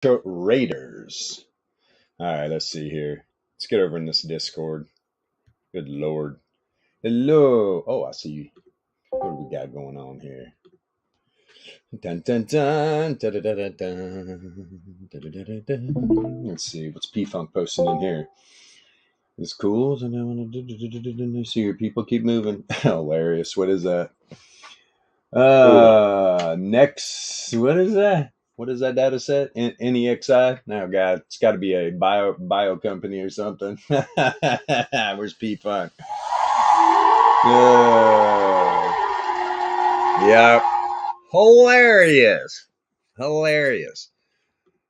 Raiders. All right, let's see here. Let's get over in this Discord. Good Lord. Hello. Oh, I see you. What do we got going on here? Dun, dun, dun, dun, dun, dun, dun, dun, dun, dun, dun. Let's see. What's P-Funk posting in here? It's cool. See your people keep moving. Hilarious. What is that? Next. What is that? What is that data set? NEXI? No, God, it's got to be a bio company or something. Where's P-Funk? Yep. Hilarious. Hilarious.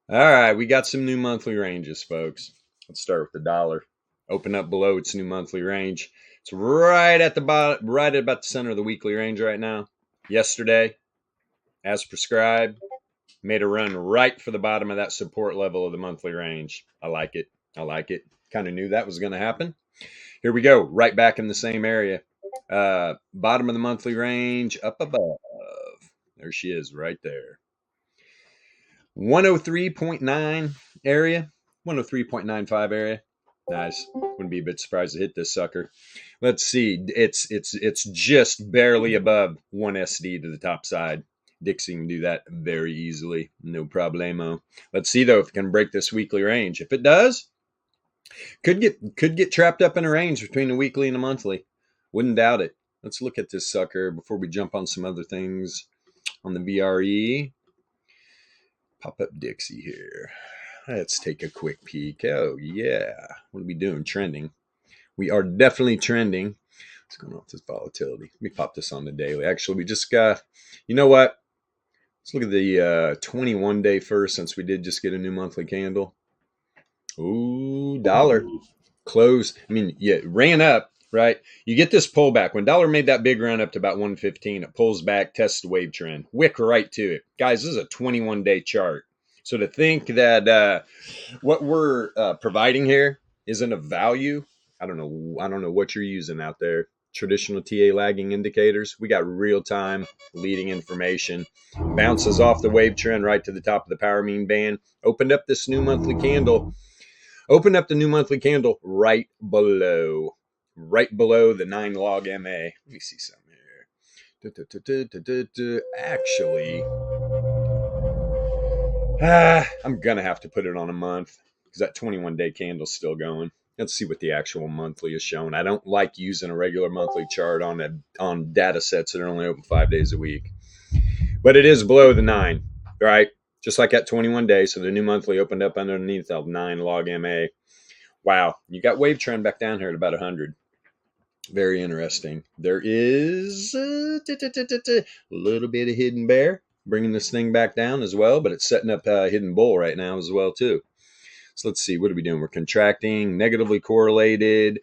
All right, we got some new monthly ranges, folks. Let's start with the dollar. Open up below its new monthly range. It's right at the bottom, right at about the center of the weekly range right now. Yesterday, as prescribed, made a run right for the bottom of that support level of the monthly range. I like it. I like it. Kind of knew that was going to happen. Here we go. Right back in the same area. Bottom of the monthly range, up above. There she is right there. 103.9 area. 103.95 area. Nice. Wouldn't be a bit surprised to hit this sucker. Let's see. It's just barely above 1 SD to the top side. Dixie can do that very easily. No problemo. Let's see, though, if it can break this weekly range. If it does, could get trapped up in a range between the weekly and the monthly. Wouldn't doubt it. Let's look at this sucker before we jump on some other things on the VRE. Pop up Dixie here. Let's take a quick peek. Oh, yeah. What are we doing? Trending. We are definitely trending. What's going on with this volatility? Let me pop this on the daily. Actually, we just got, you know what? Let's look at the 21 day first, since we did just get a new monthly candle. Ooh, dollar. Close. I mean, yeah, ran up, right? You get this pullback. When dollar made that big run up to about 115, it pulls back, tests the wave trend. Wick right to it. Guys, this is a 21 day chart. So to think that what we're providing here isn't of value, I don't know what you're using out there. Traditional TA lagging indicators. We got real-time leading information. Bounces off the wave trend right to the top of the power mean band. Opened up this new monthly candle. Opened up the new monthly candle right below the 9 log MA. Let me see something here. Actually, I'm going to have to put it on a month because that 21 day candle's still going. Let's see what the actual monthly is showing. I don't like using a regular monthly chart on data sets that are only open 5 days a week. But it is below the 9, right? Just like at 21 days. So the new monthly opened up underneath of 9 log MA. Wow. You got wave trend back down here at about 100. Very interesting. There is a little bit of hidden bear bringing this thing back down as well, but it's setting up a hidden bull right now as well too. So let's see, what are we doing? We're contracting, negatively correlated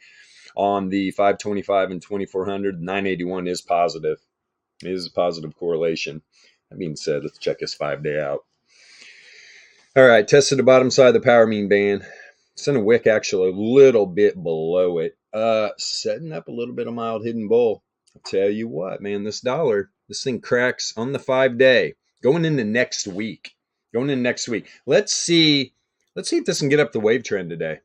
on the 525 and 2400. 981 is positive. It is a positive correlation. That being said, let's check this 5 day out. All right, tested the bottom side of the power mean band. Sent a wick actually a little bit below it. Setting up a little bit of mild hidden bull. I'll tell you what, man, this thing cracks on the 5 day. Going into next week. Let's see if this can get up the wave trend today.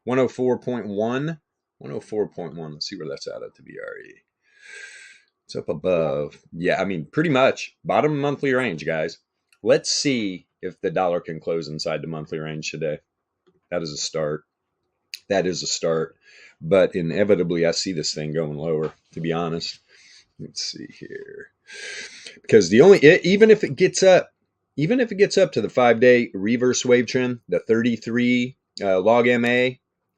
104.1. 104.1. Let's see where that's at the VRE. It's up above. Yeah, I mean, pretty much. Bottom monthly range, guys. Let's see if the dollar can close inside the monthly range today. That is a start. But inevitably, I see this thing going lower, to be honest. Let's see here. Because even if it gets up to the 5 day reverse wave trend, the 33 log MA,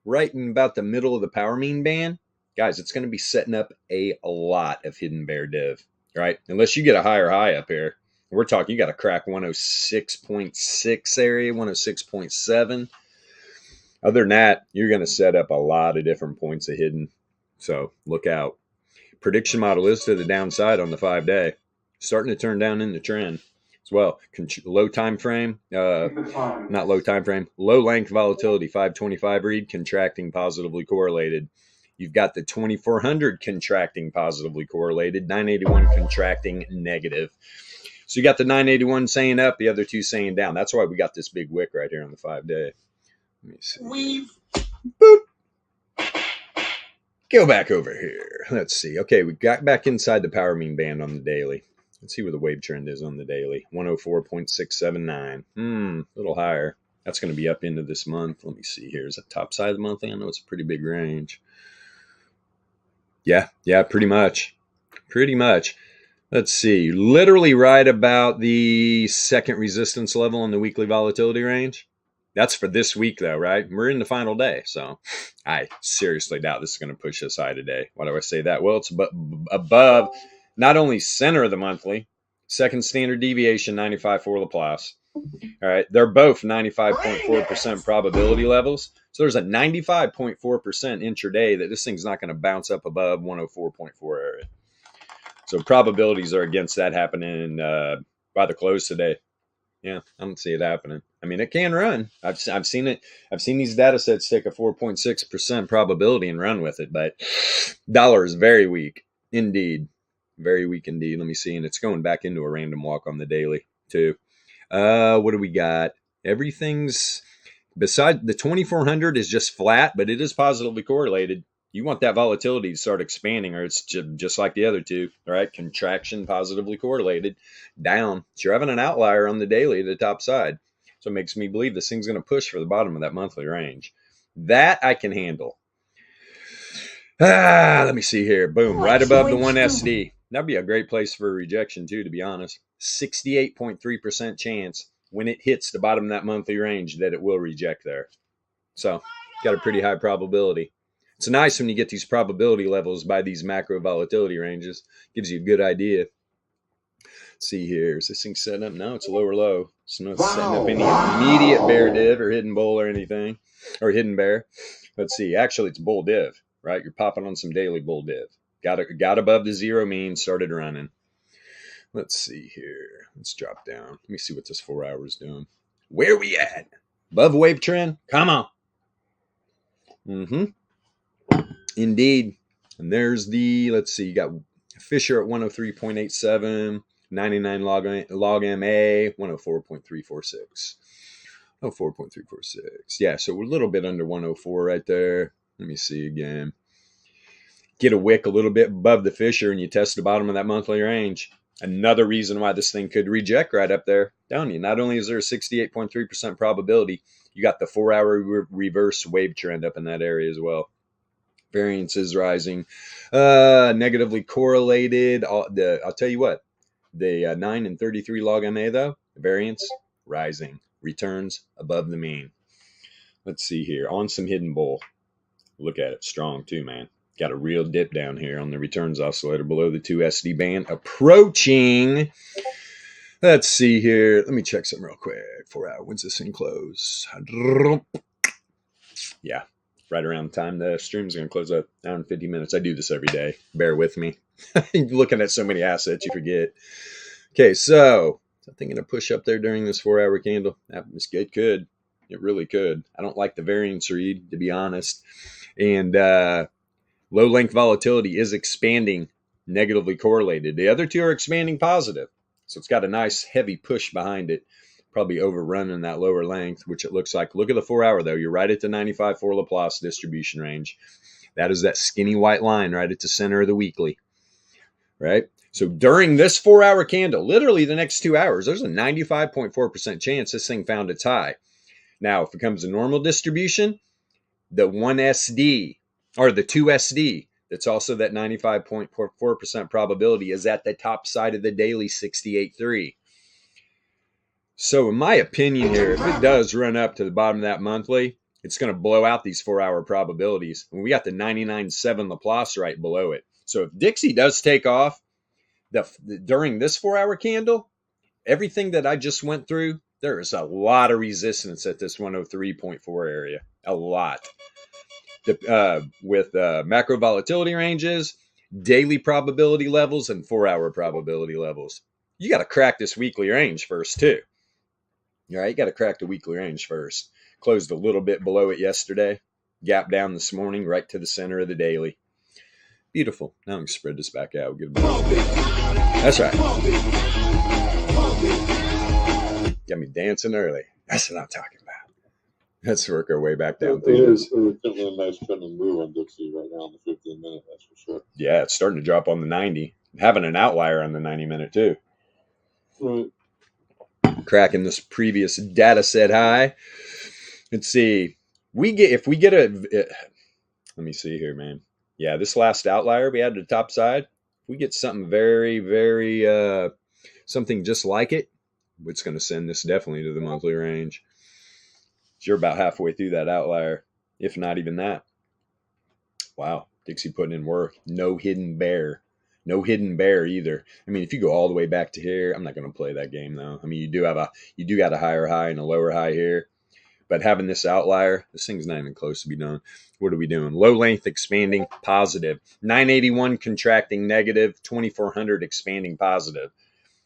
right in about the middle of the power mean band, guys, it's going to be setting up a lot of hidden bear div, right? Unless you get a higher high up here. We're talking, you got to crack 106.6 area, 106.7. Other than that, you're going to set up a lot of different points of hidden. So look out. Prediction model is to the downside on the 5 day. Starting to turn down in the trend as well. Low time frame, low length volatility, 525 read, contracting positively correlated. You've got the 2400 contracting positively correlated, 981 contracting negative. So you got the 981 saying up, the other two saying down. That's why we got this big wick right here on the 5-day. Let me see. Boop. Go back over here. Let's see. Okay, we got back inside the power mean band on the daily. Let's see where the wave trend is on the daily. 104.679. A little higher. That's going to be up into this month. Let me see here. Is that top side of the monthly? I know it's a pretty big range. Yeah, pretty much. Pretty much. Let's see. Literally right about the second resistance level in the weekly volatility range. That's for this week, though, right? We're in the final day, so I seriously doubt this is going to push us high today. Why do I say that? Well, it's above not only center of the monthly, second standard deviation, 95 for Laplace. All right, they're both 95.4% probability levels. So there's a 95.4% intraday that this thing's not going to bounce up above 104.4 area. So probabilities are against that happening by the close today. Yeah, I don't see it happening. I mean, it can run. I've seen it. I've seen these data sets take a 4.6% probability and run with it, but dollar is very weak indeed. Very weak indeed. Let me see. And it's going back into a random walk on the daily too. What do we got? Everything's beside the 2400 is just flat, but it is positively correlated. You want that volatility to start expanding, or it's just like the other two, all right? Contraction positively correlated down. So you're having an outlier on the daily at the top side. So it makes me believe this thing's going to push for the bottom of that monthly range. That I can handle. Let me see here. Boom, right above the 1SD. That'd be a great place for a rejection too, to be honest. 68.3% chance when it hits the bottom of that monthly range that it will reject there. So got a pretty high probability. It's nice when you get these probability levels by these macro volatility ranges. Gives you a good idea. Let's see here. Is this thing setting up? No, it's a lower low. It's not setting up any immediate bear div or hidden bull or anything. Or hidden bear. Let's see. Actually, it's bull div, right? You're popping on some daily bull div. Got above the zero mean, started running. Let's see here. Let's drop down. Let me see what this 4 hour is doing. Where we at? Above wave trend? Come on. Indeed. And there's the, let's see, you got Fisher at 103.87, 99 log MA, 104.346. 104.346. Yeah, so we're a little bit under 104 right there. Let me see again. Get a wick a little bit above the Fisher and you test the bottom of that monthly range. Another reason why this thing could reject right up there. Down you. Not only is there a 68.3% probability, you got the 4 hour reverse wave trend up in that area as well. Variance is rising. Negatively correlated. I'll tell you what. The 9 and 33 log MA, though, variance rising. Returns above the mean. Let's see here. On some hidden bull. Look at it. Strong, too, man. Got a real dip down here on the returns oscillator below the 2 SD band. Approaching. Let's see here. Let me check something real quick. 4 hour. When's this thing close? Yeah. Right around the time the stream's going to close up, hour and 50 minutes. I do this every day. Bear with me. Looking at so many assets, you forget. Okay, so is that thing going to push up there during this 4 hour candle? It could. It really could. I don't like the variance read, to be honest. And low length volatility is expanding, negatively correlated. The other two are expanding positive. So it's got a nice heavy push behind it. Probably overrunning that lower length, which it looks like. Look at the 4 hour, though. You're right at the 95 for Laplace distribution range. That is that skinny white line right at the center of the weekly. Right? So during this 4 hour candle, literally the next 2 hours, there's a 95.4% chance this thing found its high. Now, if it comes a normal distribution, the 1SD or the 2SD, that's also that 95.4% probability, is at the top side of the daily 68.3. So in my opinion here, if it does run up to the bottom of that monthly, it's going to blow out these 4 hour probabilities. And we got the 99.7 Laplace right below it. So if Dixie does take off during this 4 hour candle, everything that I just went through, there is a lot of resistance at this 103.4 area. A lot. With macro volatility ranges, daily probability levels, and 4 hour probability levels. You got to crack this weekly range first, too. All right, you got to crack the weekly range first. Closed a little bit below it yesterday. Gap down this morning, right to the center of the daily. Beautiful. Now I'm going to spread this back out. Good. That's right. Got me dancing early. That's what I'm talking about. Let's work our way back down through this. It's definitely a nice trending move on Dixie right now on the 15 minute, that's for sure. Yeah, it's starting to drop on the 90. Having an outlier on the 90 minute too. Right. Cracking this previous data set high. Let's see. If we get let me see here, man. Yeah, this last outlier we had to the top side. If we get something very, very something just like it, it's going to send this definitely to the monthly range. You're about halfway through that outlier, if not even that. Wow, Dixie putting in work. No hidden bear. No hidden bear either. I mean, if you go all the way back to here, I'm not going to play that game though. I mean, you do got a higher high and a lower high here, but having this outlier, this thing's not even close to be done. What are we doing? Low length expanding positive, 981 contracting negative, 2400 expanding positive.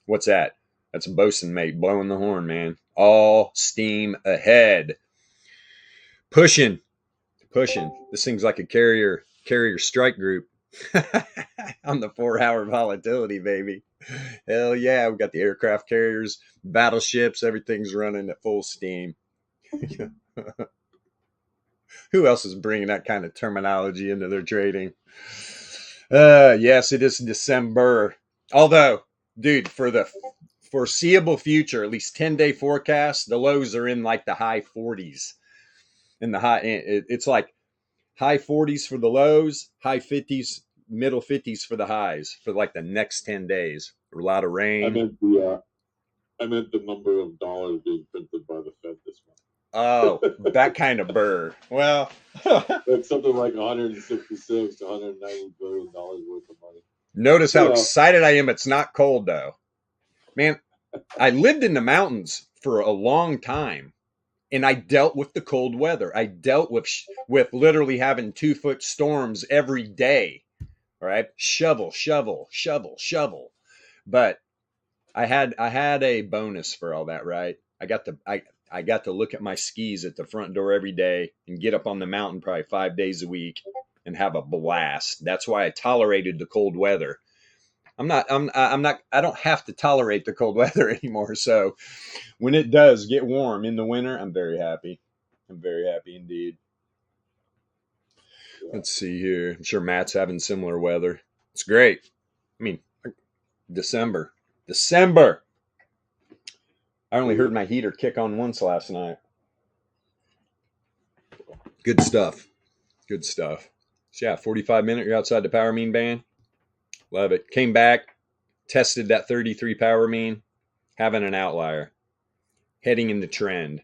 What's that? That's a bosun mate blowing the horn, man. All steam ahead. Pushing. This thing's like a carrier strike group on the 4-hour volatility, baby. Hell yeah, we got the aircraft carriers, battleships, everything's running at full steam. Who else is bringing that kind of terminology into their trading? Yes, it is December. Although, dude, for the foreseeable future, at least 10-day forecast, the lows are in like the high 40s. In the high, it's like high 40s for the lows, high 50s, middle 50s for the highs for like the next 10 days. A lot of rain. I meant the number of dollars being printed by the Fed this month. Oh, that kind of burr. Well, it's something like 166 to 190 billion dollars worth of money. Notice how excited I am. It's not cold though, man. I lived in the mountains for a long time, and I dealt with the cold weather. I dealt with literally having 2-foot storms every day. All right, shovel. But I had a bonus for all that, right? I got to look at my skis at the front door every day and get up on the mountain probably 5 days a week and have a blast. That's why I tolerated the cold weather. I don't have to tolerate the cold weather anymore. So when it does get warm in the winter, I'm very happy. I'm very happy indeed. Let's see here. I'm sure Matt's having similar weather. It's great. I mean, December. I only heard my heater kick on once last night. Good stuff. So yeah, 45 minute, you're outside the power mean band. Love it. Came back, tested that 33 power mean, having an outlier. Heading in the trend.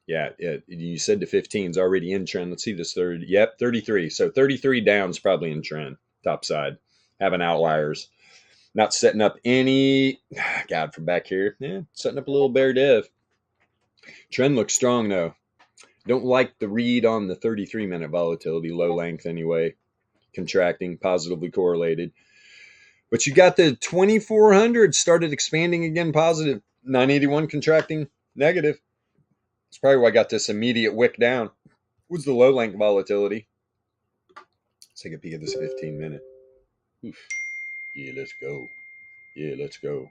Yeah, you said the 15 is already in trend. Let's see this third. Yep, 33. So 33 down is probably in trend. Top side. Having outliers. Not setting up any, God, from back here. Yeah, setting up a little bear div. Trend looks strong, though. Don't like the read on the 33-minute volatility, low length anyway. Contracting, positively correlated. But you got the 2400 started expanding again, positive. 981 contracting, negative. That's probably why I got this immediate wick down. What's the low length volatility? Let's take a peek at this 15-minute. Oof. Yeah, let's go.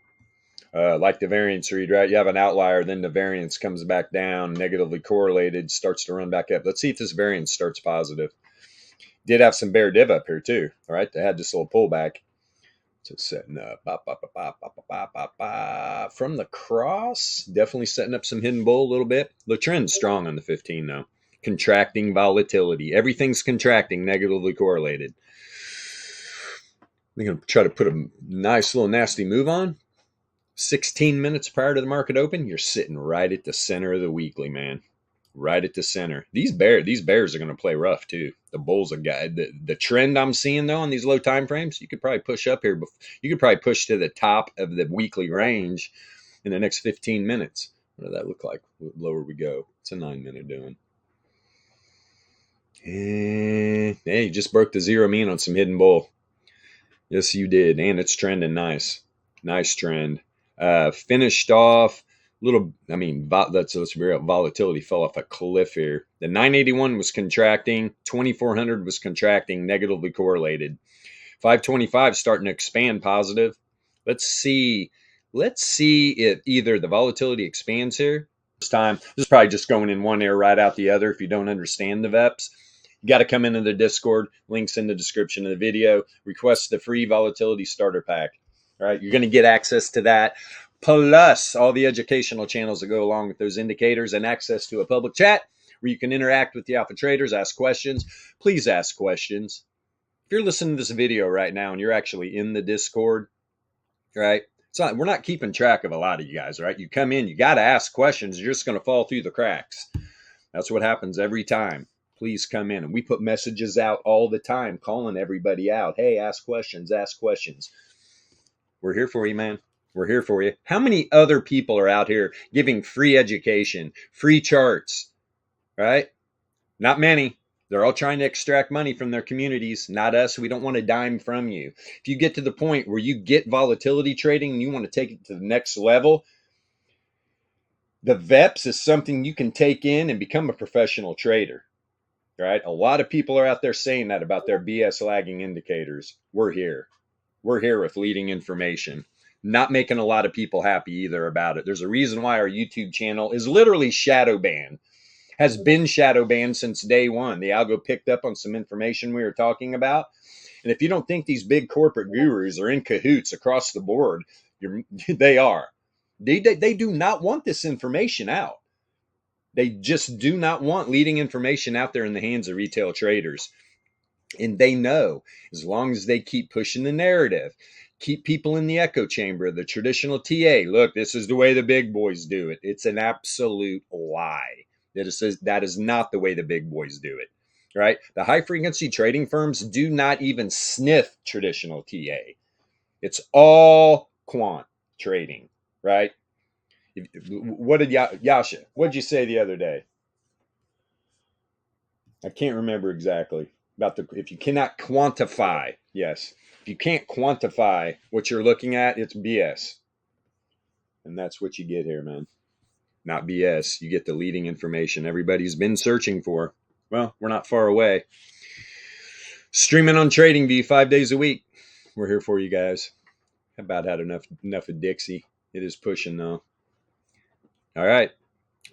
Like the variance read, right? You have an outlier, then the variance comes back down, negatively correlated, starts to run back up. Let's see if this variance starts positive. Did have some bear div up here too. All right, they had this little pullback. So setting up from the cross, definitely setting up some hidden bull a little bit. The trend's strong on the 15 though. Contracting volatility. Everything's contracting, negatively correlated. I'm going to try to put a nice little nasty move on. 16 minutes prior to the market open, you're sitting right at the center of the weekly, man. Right at the center. These bears are going to play rough too. The bulls are guy. The trend I'm seeing though on these low time frames, you could probably push up here. You could probably push to the top of the weekly range in the next 15 minutes. What does that look like? The lower we go. It's a 9-minute doing. And hey, you just broke the zero mean on some hidden bull. Yes, you did. And it's trending nice. Nice trend. Finished off little, I mean, let's be real. Volatility fell off a cliff here. The 981 was contracting. 2400 was contracting, negatively correlated. 525 starting to expand positive. Let's see. Let's see if either the volatility expands here. This time, this is probably just going in one ear right out the other if you don't understand the VEPS. You got to come into the Discord. Links in the description of the video. Request the free volatility starter pack. All right, you're going to get access to that, plus all the educational channels that go along with those indicators and access to a public chat where you can interact with the alpha traders, ask questions. Please ask questions. If you're listening to this video right now and you're actually in the Discord, right? We're not keeping track of a lot of you guys, right? You come in, you got to ask questions. You're just going to fall through the cracks. That's what happens every time. Please come in. And we put messages out all the time, calling everybody out. Hey, ask questions, ask questions. We're here for you, man. We're here for you. How many other people are out here giving free education, free charts, right? Not many. They're all trying to extract money from their communities, not us. We don't want a dime from you. If you get to the point where you get volatility trading and you want to take it to the next level, the VEPS is something you can take in and become a professional trader, right? A lot of people are out there saying that about their BS lagging indicators. We're here. We're here with leading information. Not making a lot of people happy either about it. There's a reason why our YouTube channel is literally shadow banned. Has been shadow banned since day one. The algo picked up on some information we were talking about. And if you don't think these big corporate gurus are in cahoots across the board, they are. They do not want this information out. They just do not want leading information out there in the hands of retail traders. And they know as long as they keep pushing the narrative, keep people in the echo chamber, the traditional TA, look, this is the way the big boys do it. It's an absolute lie. That is not the way the big boys do it, right? The high frequency trading firms do not even sniff traditional TA. It's all quant trading, right? What did Yasha, what did you say the other day? I can't remember exactly about if you cannot quantify, yes, if you can't quantify what you're looking at, it's BS. And that's what you get here, man. Not BS. You get the leading information everybody's been searching for. Well, we're not far away. Streaming on TradingView 5 days a week. We're here for you guys. About had enough of Dixie. It is pushing though. All right.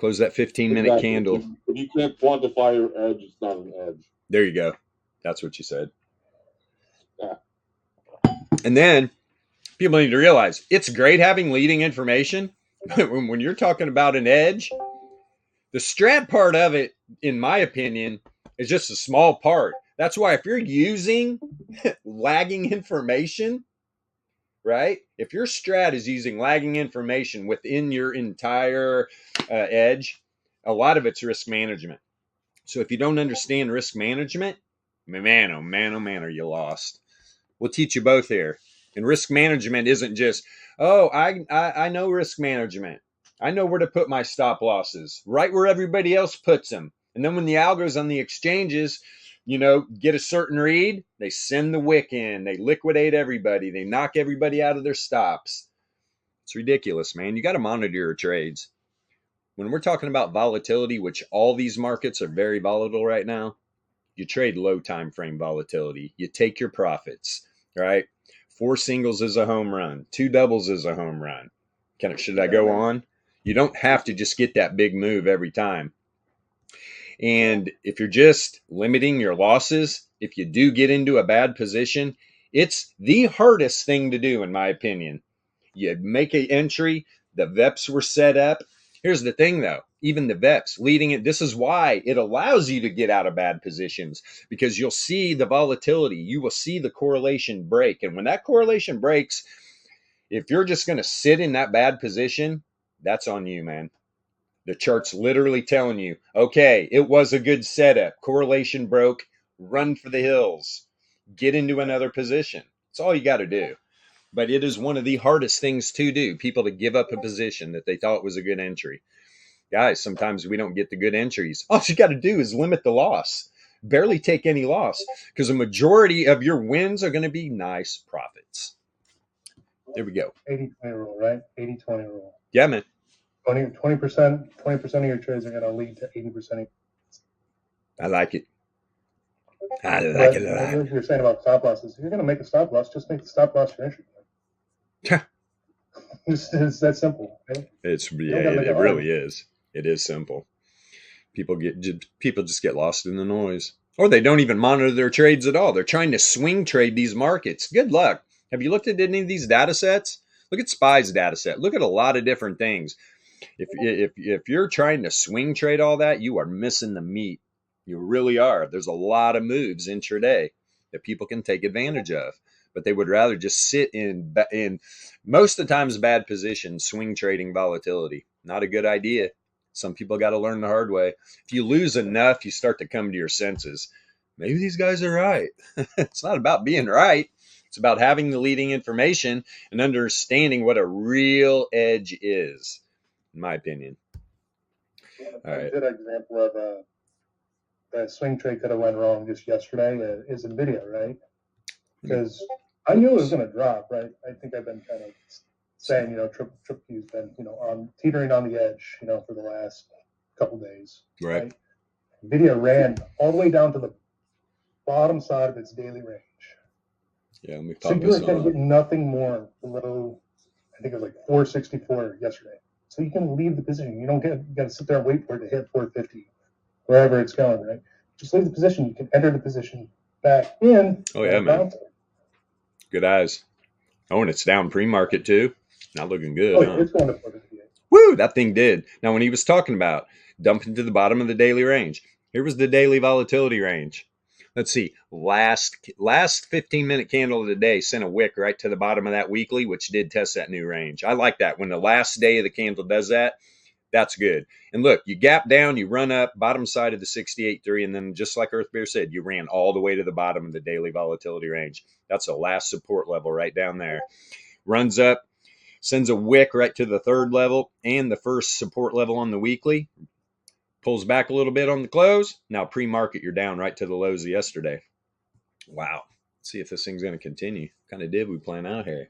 Close that 15-minute candle. If you can't quantify your edge, it's not an edge. There you go. That's what you said. Yeah. And then people need to realize it's great having leading information. When you're talking about an edge, the strat part of it, in my opinion, is just a small part. That's why if you're using lagging information, right? If your strat is using lagging information within your entire edge, a lot of it's risk management. So if you don't understand risk management, man, oh man, are you lost. We'll teach you both here. And risk management isn't just, oh, I know risk management. I know where to put my stop losses, right where everybody else puts them. And then when the algos on the exchanges, get a certain read, they send the wick in, they liquidate everybody, they knock everybody out of their stops. It's ridiculous, man. You got to monitor your trades. When we're talking about volatility, which all these markets are very volatile right now, you trade low time frame volatility. You take your profits, right? 4 singles is a home run. 2 doubles is a home run. Should I go on? You don't have to just get that big move every time. And if you're just limiting your losses, if you do get into a bad position, it's the hardest thing to do, in my opinion. You make an entry, the VEPS were set up. Here's the thing, though. Even the VEPS leading it, this is why it allows you to get out of bad positions, because you'll see the volatility. You will see the correlation break. And when that correlation breaks, if you're just going to sit in that bad position, that's on you, man. The chart's literally telling you, okay, it was a good setup. Correlation broke. Run for the hills. Get into another position. That's all you got to do. But it is one of the hardest things to do, people to give up a position that they thought was a good entry. Guys, sometimes we don't get the good entries. All you got to do is limit the loss. Barely take any loss, because a majority of your wins are going to be nice profits. There we go. 80-20 rule, right? 80-20 rule. Yeah, man. 20% of your trades are going to lead to 80%. I like it. I like it a lot. What you're saying about stop losses, if you're going to make a stop loss, just make the stop loss your entry point. It's that simple. Right? It's You don't gotta make it it hard. really is. It is simple. People just get lost in the noise, or they don't even monitor their trades at all. They're trying to swing trade these markets. Good luck. Have you looked at any of these data sets? Look at SPY's data set. Look at a lot of different things. If you're trying to swing trade all that, you are missing the meat. You really are. There's a lot of moves intraday that people can take advantage of, but they would rather just sit in most of the times bad positions, swing trading volatility. Not a good idea. Some people got to learn the hard way. If you lose enough, you start to come to your senses. Maybe these guys are right. It's not about being right. It's about having the leading information and understanding what a real edge is, in my opinion. All A right. good example of that swing trade could have went wrong just yesterday is Nvidia, right? Because I knew it was going to drop, right? I think I've been kind of saying, Triple Q's been, on teetering on the edge, for the last couple days, Right. Nvidia ran all the way down to the bottom side of its daily range. Yeah, let me So pop you were this going to on. get nothing more below, I think it was like 464 yesterday. So you can leave the position. You don't got to sit there and wait for it to hit 450, wherever it's going, right? Just leave the position. You can enter the position back in. Oh yeah, man. Good eyes. Oh, and it's down pre-market too. Not looking good, Oh, huh? it's going to 458. Woo! That thing did. Now, when he was talking about dumping to the bottom of the daily range, here was the daily volatility range. Let's see. Last 15-minute candle of the day sent a wick right to the bottom of that weekly, which did test that new range. I like that. When the last day of the candle does that, that's good. And look, you gap down, you run up, bottom side of the 68.3, and then just like Earth Bear said, you ran all the way to the bottom of the daily volatility range. That's the last support level right down there. Runs up, sends a wick right to the third level and the first support level on the weekly. Pulls back a little bit on the close. Now pre-market, you're down right to the lows of yesterday. Wow. Let's see if this thing's going to continue. What kind of did we plan out here?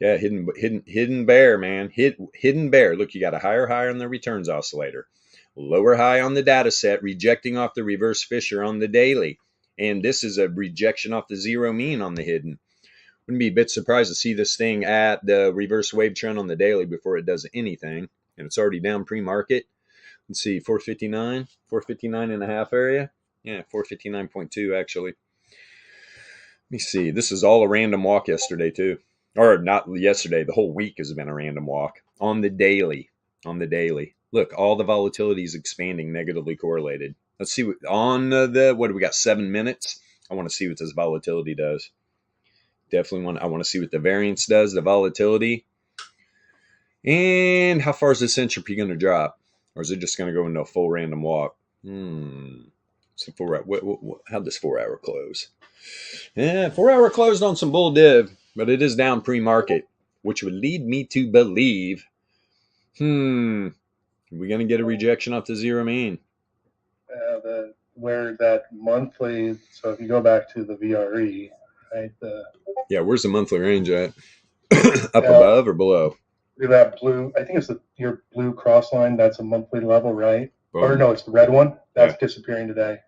Yeah, hidden bear, man. Hidden bear. Look, you got a higher high on the returns oscillator, lower high on the data set, rejecting off the reverse Fisher on the daily. And this is a rejection off the zero mean on the hidden. Wouldn't be a bit surprised to see this thing at the reverse wave trend on the daily before it does anything. And it's already down pre-market. Let's see, 459 and a half area. Yeah, 459.2 actually. Let me see. This is all a random walk yesterday too. Or not yesterday. The whole week has been a random walk on the daily. On the daily. Look, all the volatility is expanding, negatively correlated. Let's see what on what do we got? 7 minutes. I want to see what this volatility does. I want to see what the variance does, the volatility, and how far is this entropy going to drop, or is it just going to go into a full random walk? So how'd this 4 hour close? Yeah, 4 hour closed on some bull div, but it is down pre-market, which would lead me to believe, are we going to get a rejection off the zero mean? Where that monthly, so if you go back to the VRE, right? Yeah, where's the monthly range at? Up above or below? That blue, I think it's your blue cross line. That's a monthly level, right? Boom. Or no, it's the red one. That's disappearing today.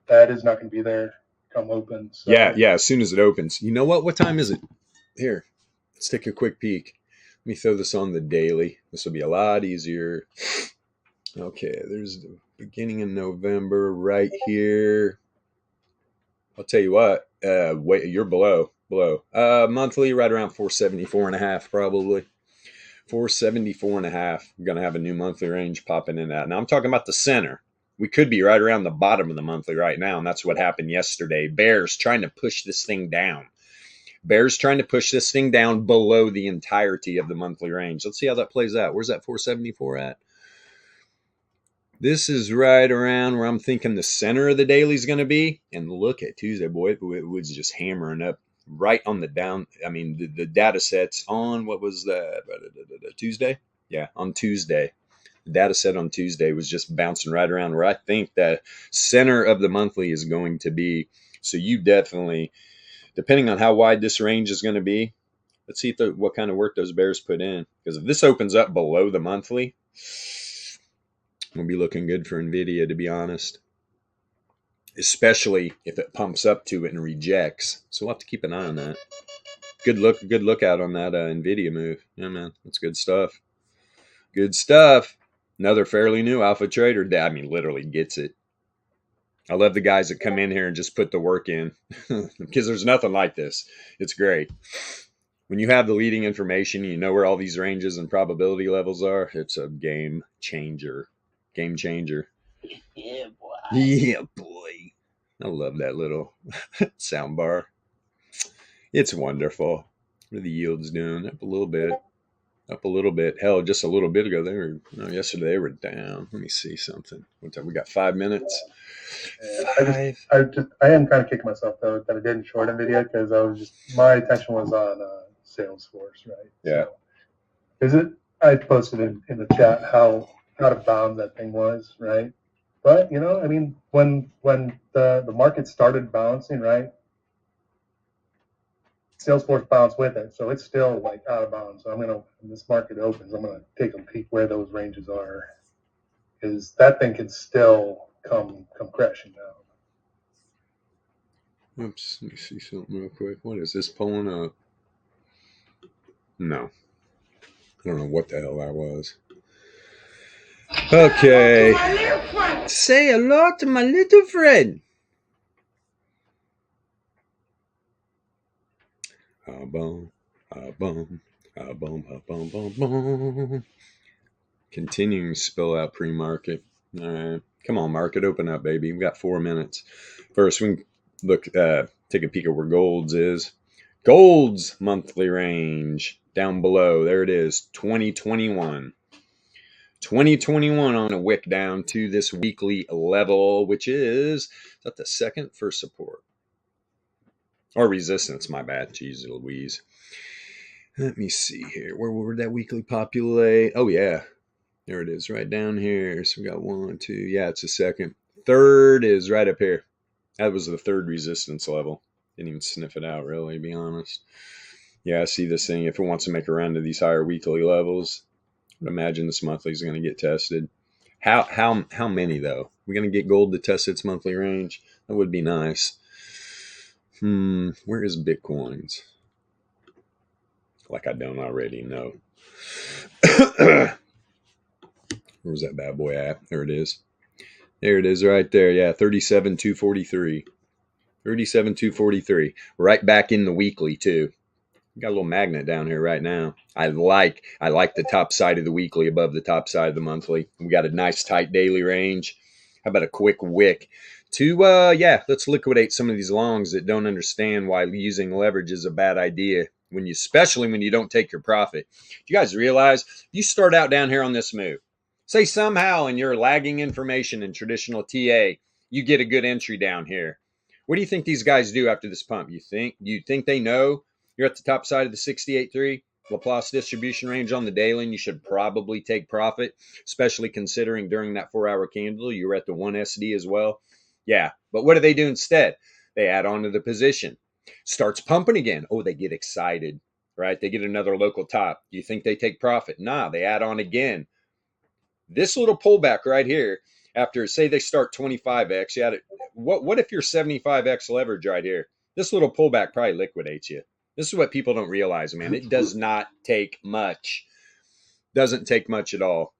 That is not going to be there come open. So. Yeah. As soon as it opens. You know what? What time is it? Here, let's take a quick peek. Let me throw this on the daily. This will be a lot easier. Okay, there's the beginning of November right here. I'll tell you what. Wait, you're below. Monthly, right around 474 and a half, probably. 474 and a half. I'm going to have a new monthly range popping in that. Now I'm talking about the center. We could be right around the bottom of the monthly right now, and that's what happened yesterday. Bears trying to push this thing down. Bears trying to push this thing down below the entirety of the monthly range. Let's see how that plays out. Where's that 474 at? This is right around where I'm thinking the center of the daily is going to be. And look at Tuesday, boy. It was just hammering up right on the down. I mean, the data sets on, what was that? Tuesday? Yeah, on Tuesday. The data set on Tuesday was just bouncing right around where I think the center of the monthly is going to be. So you definitely, depending on how wide this range is going to be, let's see what kind of work those bears put in. Because if this opens up below the monthly, we'll be looking good for Nvidia, to be honest. Especially if it pumps up to it and rejects. So we'll have to keep an eye on that. Good lookout on that Nvidia move. Yeah, man, that's good stuff. Good stuff. Another fairly new alpha trader. I mean, literally gets it. I love the guys that come in here and just put the work in because there's nothing like this. It's great. When you have the leading information, you know where all these ranges and probability levels are. It's a game changer. Game changer. Yeah, boy. Yeah, boy. I love that little sound bar. It's wonderful. What are the yields doing? Up a little bit. Up a little bit. Hell, just a little bit ago, they were, yesterday they were down. Let me see something. What time? We got 5 minutes. I am kind of kicking myself though that I didn't short Nvidia because my attention was on Salesforce, right? Yeah. So, I posted in the chat how out of bounds that thing was, right? But I mean, when the market started bouncing, right? Salesforce bounced with it, so it's still like out of bounds. So when this market opens, I'm gonna take a peek where those ranges are, because that thing can still come crashing down. Oops, let me see something real quick. What is this pulling up? No. I don't know what the hell that was. Okay. Say hello to my little friend. Boom. Boom. Boom. Boom. Boom. Boom. Continuing spill out pre-market. All right. Come on, market. Open up, baby. We've got 4 minutes. First, we can look, take a peek at where gold's is. Gold's monthly range down below. There it is. 2021. 2021 on a wick down to this weekly level, which is that the second for support or resistance. My bad. Jeez Louise. Let me see here. Where would that weekly populate? Oh, yeah. There it is right down here. So we got 1, 2. Yeah, it's a second. Third is right up here. That was the third resistance level. Didn't even sniff it out, really, to be honest. Yeah, I see this thing. If it wants to make a run to these higher weekly levels, I would imagine this monthly is going to get tested. How many, though? We're going to get gold to test its monthly range? That would be nice. Where is Bitcoins? Like I don't already know. Where's that bad boy at? There it is. There it is right there. Yeah, 37,243. 37,243. Right back in the weekly, too. Got a little magnet down here right now. I like the top side of the weekly above the top side of the monthly. We got a nice tight daily range. How about a quick wick to, let's liquidate some of these longs that don't understand why using leverage is a bad idea, especially when you don't take your profit. Do you guys realize you start out down here on this move? Say somehow in your lagging information in traditional TA, you get a good entry down here. What do you think these guys do after this pump? You think they know you're at the top side of the 68.3 Laplace distribution range on the daily, and you should probably take profit, especially considering during that 4-hour candle, you were at the 1 SD as well. Yeah, but what do they do instead? They add on to the position. Starts pumping again. Oh, they get excited, right? They get another local top. Do you think they take profit? Nah, they add on again. This little pullback right here, after, say they start 25x, you had it. What if you're 75x leverage right here? This little pullback probably liquidates you. This is what people don't realize, man. It does not take much. Doesn't take much at all.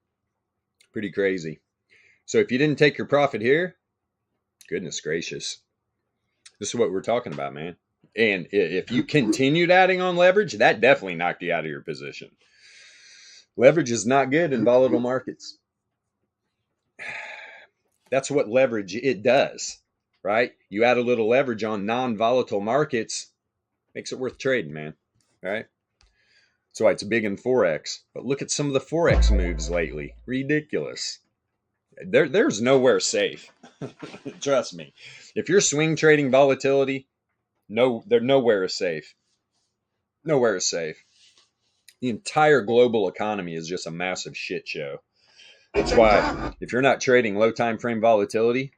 Pretty crazy. So if you didn't take your profit here, goodness gracious. This is what we're talking about, man. And if you continued adding on leverage, that definitely knocked you out of your position. Leverage is not good in volatile markets. That's what leverage it does, right? You add a little leverage on non-volatile markets, makes it worth trading, man. All right. That's why it's big in Forex. But look at some of the Forex moves lately. Ridiculous. There's nowhere safe. Trust me. If you're swing trading volatility, nowhere is safe. Nowhere is safe. The entire global economy is just a massive shit show. That's why if you're not trading low time frame volatility,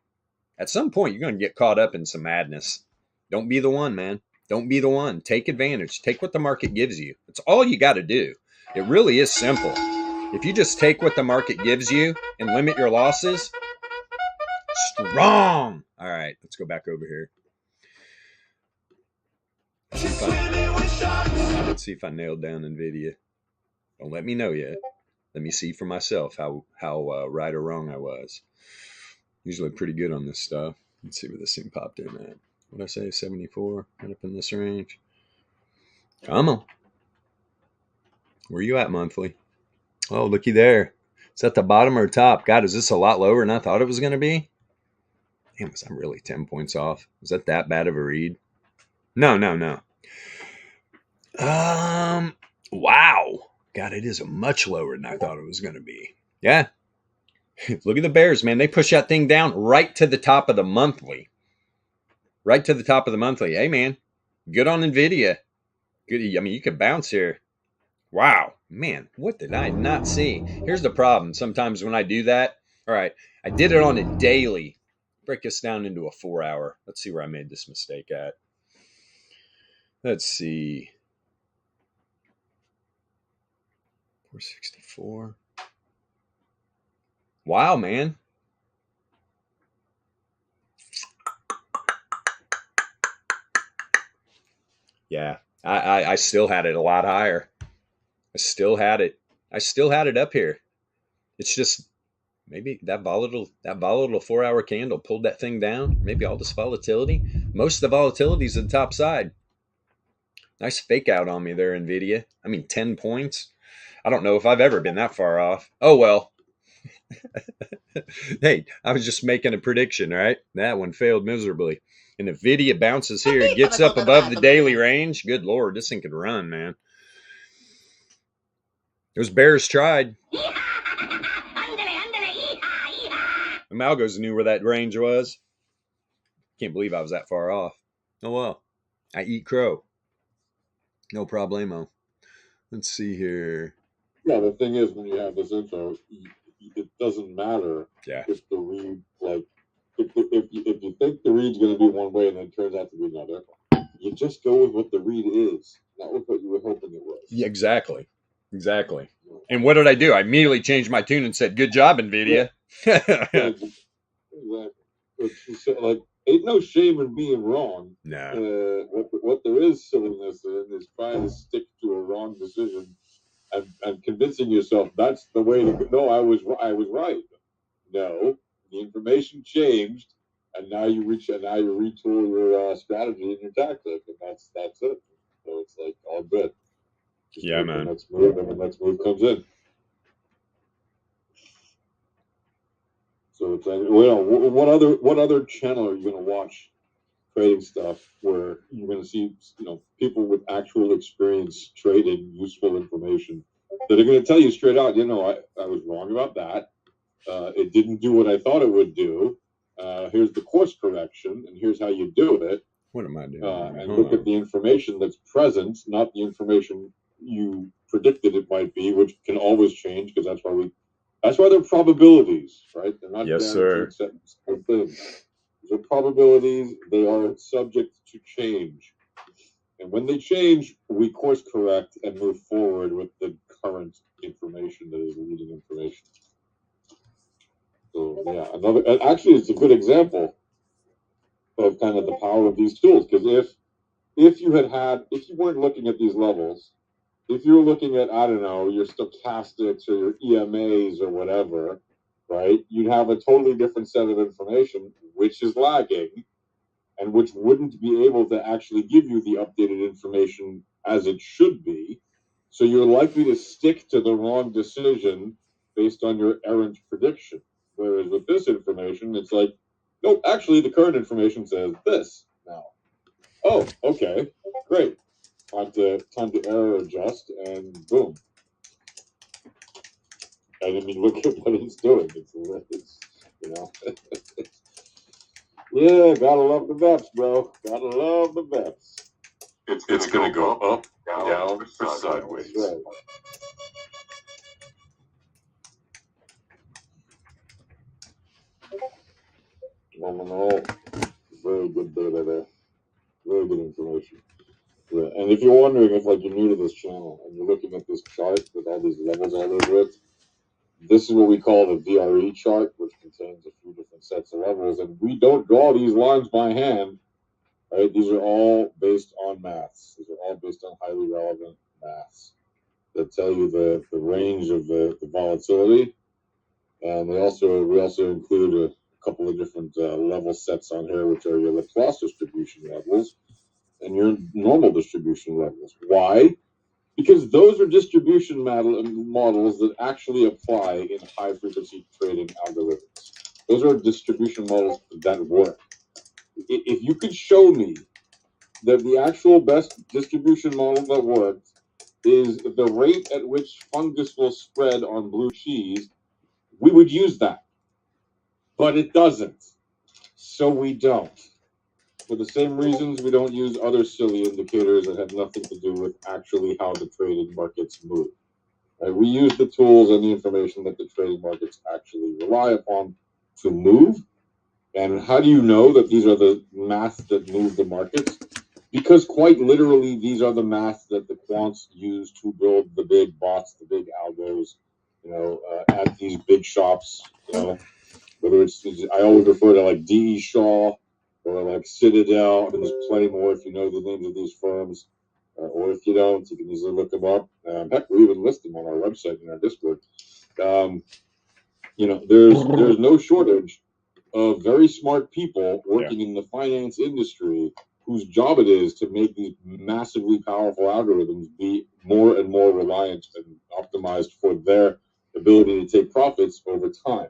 at some point you're going to get caught up in some madness. Don't be the one, man. Don't be the one. Take advantage. Take what the market gives you. It's all you got to do. It really is simple. If you just take what the market gives you and limit your losses, strong. All right, let's go back over here. Let's see if I nailed down NVIDIA. Don't let me know yet. Let me see for myself how right or wrong I was. Usually pretty good on this stuff. Let's see where this thing popped in at. What did I say? 74? Right up in this range. Come on. Where you at monthly? Oh, looky there. Is that the bottom or top? God, is this a lot lower than I thought it was going to be? Damn, was I really 10 points off? Was that bad of a read? No. Wow. God, it is much lower than I thought it was going to be. Yeah. Look at the bears, man. They push that thing down right to the top of the monthly. Right to the top of the monthly. Hey, man. Good on NVIDIA. Good. I mean, you could bounce here. Wow. Man, what did I not see? Here's the problem. Sometimes when I do that, all right, I did it on a daily. Break this down into a 4-hour. Let's see where I made this mistake at. Let's see. 464. Wow, man. Yeah, I still had it a lot higher. I still had it. I still had it up here. It's just maybe that volatile 4-hour candle pulled that thing down. Maybe all this volatility. Most of the volatility is at the top side. Nice fake out on me there, NVIDIA. I mean, 10 points. I don't know if I've ever been that far off. Oh, well. Hey, I was just making a prediction, right? That one failed miserably. And if NVIDIA bounces here, gets up above the daily range, good Lord, this thing could run, man. Those bears tried. The Malgos knew where that range was. Can't believe I was that far off. Oh, well. I eat crow. No problemo. Let's see here. Yeah, the thing is, when you have this info, it doesn't matter if the read, like, if you think the read's going to be one way and then it turns out to be another, you just go with what the read is, not with what you were hoping it was. Yeah, exactly. And what did I do? I immediately changed my tune and said, "Good job, NVIDIA." Yeah, exactly. It's like, ain't no shame in being wrong. No. What there is silliness in is trying to stick to a wrong decision and convincing yourself that's the way to go. No, I was right. No, the information changed, and now you retool your strategy and your tactic, and that's it. So it's like all good. Just yeah, man. Man. The next move, and the next move comes in. So it's like, well, what other channel are you going to watch trading stuff where you're going to see people with actual experience trading useful information that are going to tell you straight out, I was wrong about that. It didn't do what I thought it would do. Here's the course correction, and here's how you do it. What am I doing? And look at the information that's present, not the information you predicted it might be, which can always change because that's why they're probabilities, right? They're not guaranteed set things. These are probabilities. They are subject to change. And when they change, we course correct and move forward with the current information that is leading information. So yeah, actually, it's a good example of kind of the power of these tools. Because if you weren't looking at these levels, if you were looking at, I don't know, your stochastics or your EMAs or whatever, right, you'd have a totally different set of information, which is lagging, and which wouldn't be able to actually give you the updated information as it should be. So you're likely to stick to the wrong decision based on your errant prediction. Whereas with this information, it's like, nope, actually the current information says this now. Oh, okay, great. Time to error adjust, and boom. And I mean, look at what it's doing. It's yeah, gotta love the VEPS, bro. Gotta love the VEPS. It's gonna go up, down, or sideways. That's right. All in all, very good data there. Very good information. Yeah. And if you're wondering if you're new to this channel and you're looking at this chart with all these levels all over it, this is what we call the VRE chart, which contains a few different sets of levels. And we don't draw these lines by hand. Right? These are all based on maths. These are all based on highly relevant maths that tell you the range of the volatility. And we also include a couple of different level sets on here, which are your Laplace distribution levels and your normal distribution levels. Why? Because those are distribution models that actually apply in high frequency trading algorithms. Those are distribution models that work. If you could show me that the actual best distribution model that works is the rate at which fungus will spread on blue cheese, we would use that. But it doesn't. So we don't. For the same reasons, we don't use other silly indicators that have nothing to do with actually how the trading markets move. Right? We use the tools and the information that the trading markets actually rely upon to move. And how do you know that these are the maths that move the markets? Because quite literally, these are the maths that the quants use to build the big bots, the big algos, at these big shops, whether it's, I always refer to like D.E. Shaw or like Citadel, and there's plenty more if you know the names of these firms, or if you don't, you can easily look them up. Heck, we even list them on our website in our Discord. There's no shortage of very smart people working in the finance industry whose job it is to make these massively powerful algorithms be more and more reliant and optimized for their ability to take profits over time.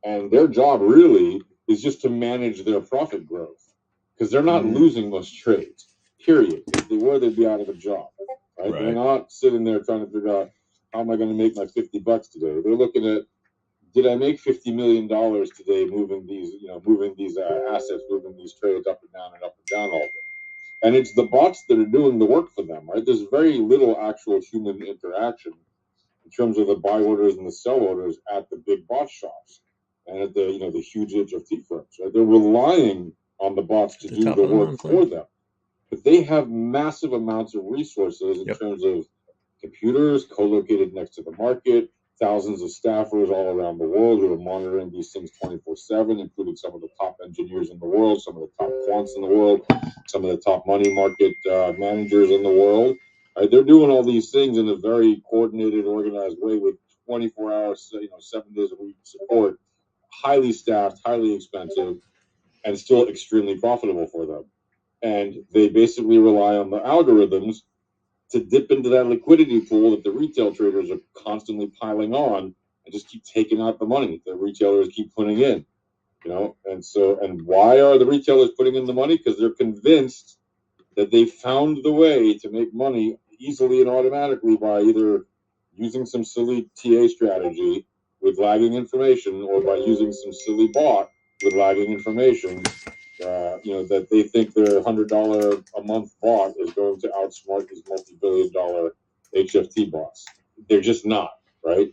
And their job really is just to manage their profit growth, because they're not losing most trades, period. If they were, they'd be out of a job, right? They're not sitting there trying to figure out, how am I going to make my $50 today? They're looking at, did I make $50 million today moving these assets, moving these trades up and down all day? And it's the bots that are doing the work for them, right? There's very little actual human interaction in terms of the buy orders and the sell orders at the big bot shops and at the huge HFT firms, right? They're relying on the bots to do the work for them. But they have massive amounts of resources in terms of computers co-located next to the market, thousands of staffers all around the world who are monitoring these things 24/7, including some of the top engineers in the world, some of the top quants in the world, some of the top money market managers in the world. Right? They're doing all these things in a very coordinated, organized way with 24 hours, 7 days a week support, highly staffed, highly expensive, and still extremely profitable for them. And they basically rely on the algorithms to dip into that liquidity pool that the retail traders are constantly piling on and just keep taking out the money the retailers keep putting in, and why are the retailers putting in the money? Because they're convinced that they found the way to make money easily and automatically by either using some silly TA strategy with lagging information or by using some silly bot with lagging information. That they think their $100 a month bot is going to outsmart these multi-billion-dollar HFT bots. They're just not, right?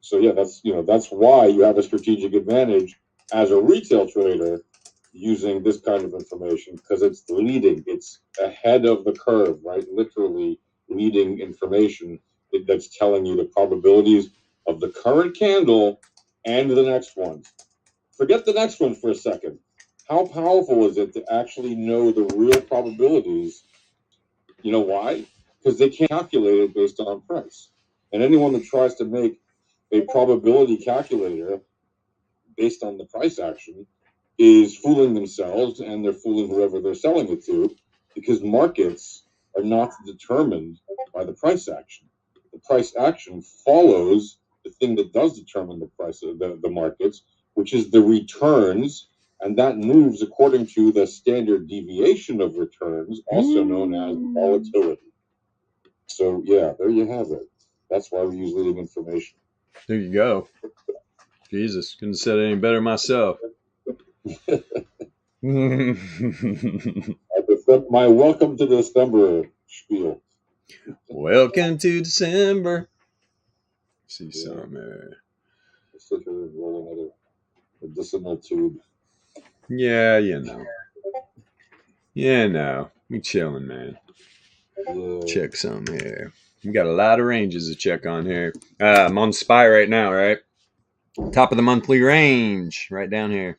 So yeah, that's why you have a strategic advantage as a retail trader using this kind of information, because it's leading, it's ahead of the curve, right? Literally leading information that's telling you the probabilities of the current candle and the next ones. Forget the next one for a second. How powerful is it to actually know the real probabilities? You know why? Because they can't calculate it based on price. And anyone that tries to make a probability calculator based on the price action is fooling themselves, and they're fooling whoever they're selling it to, because markets are not determined by the price action. The price action follows the thing that does determine the price of the markets, which is the returns, and that moves according to the standard deviation of returns, also known as volatility. So yeah, there you have it. That's why we use leading information. There you go. Jesus, couldn't have said it any better myself. My welcome to December spiel. Welcome to December. See some Let's look at it, roll another medicinal tube. Yeah, we chilling, man. Yeah. Check some here. We got a lot of ranges to check on here. I'm on SPY right now, right? Top of the monthly range, right down here.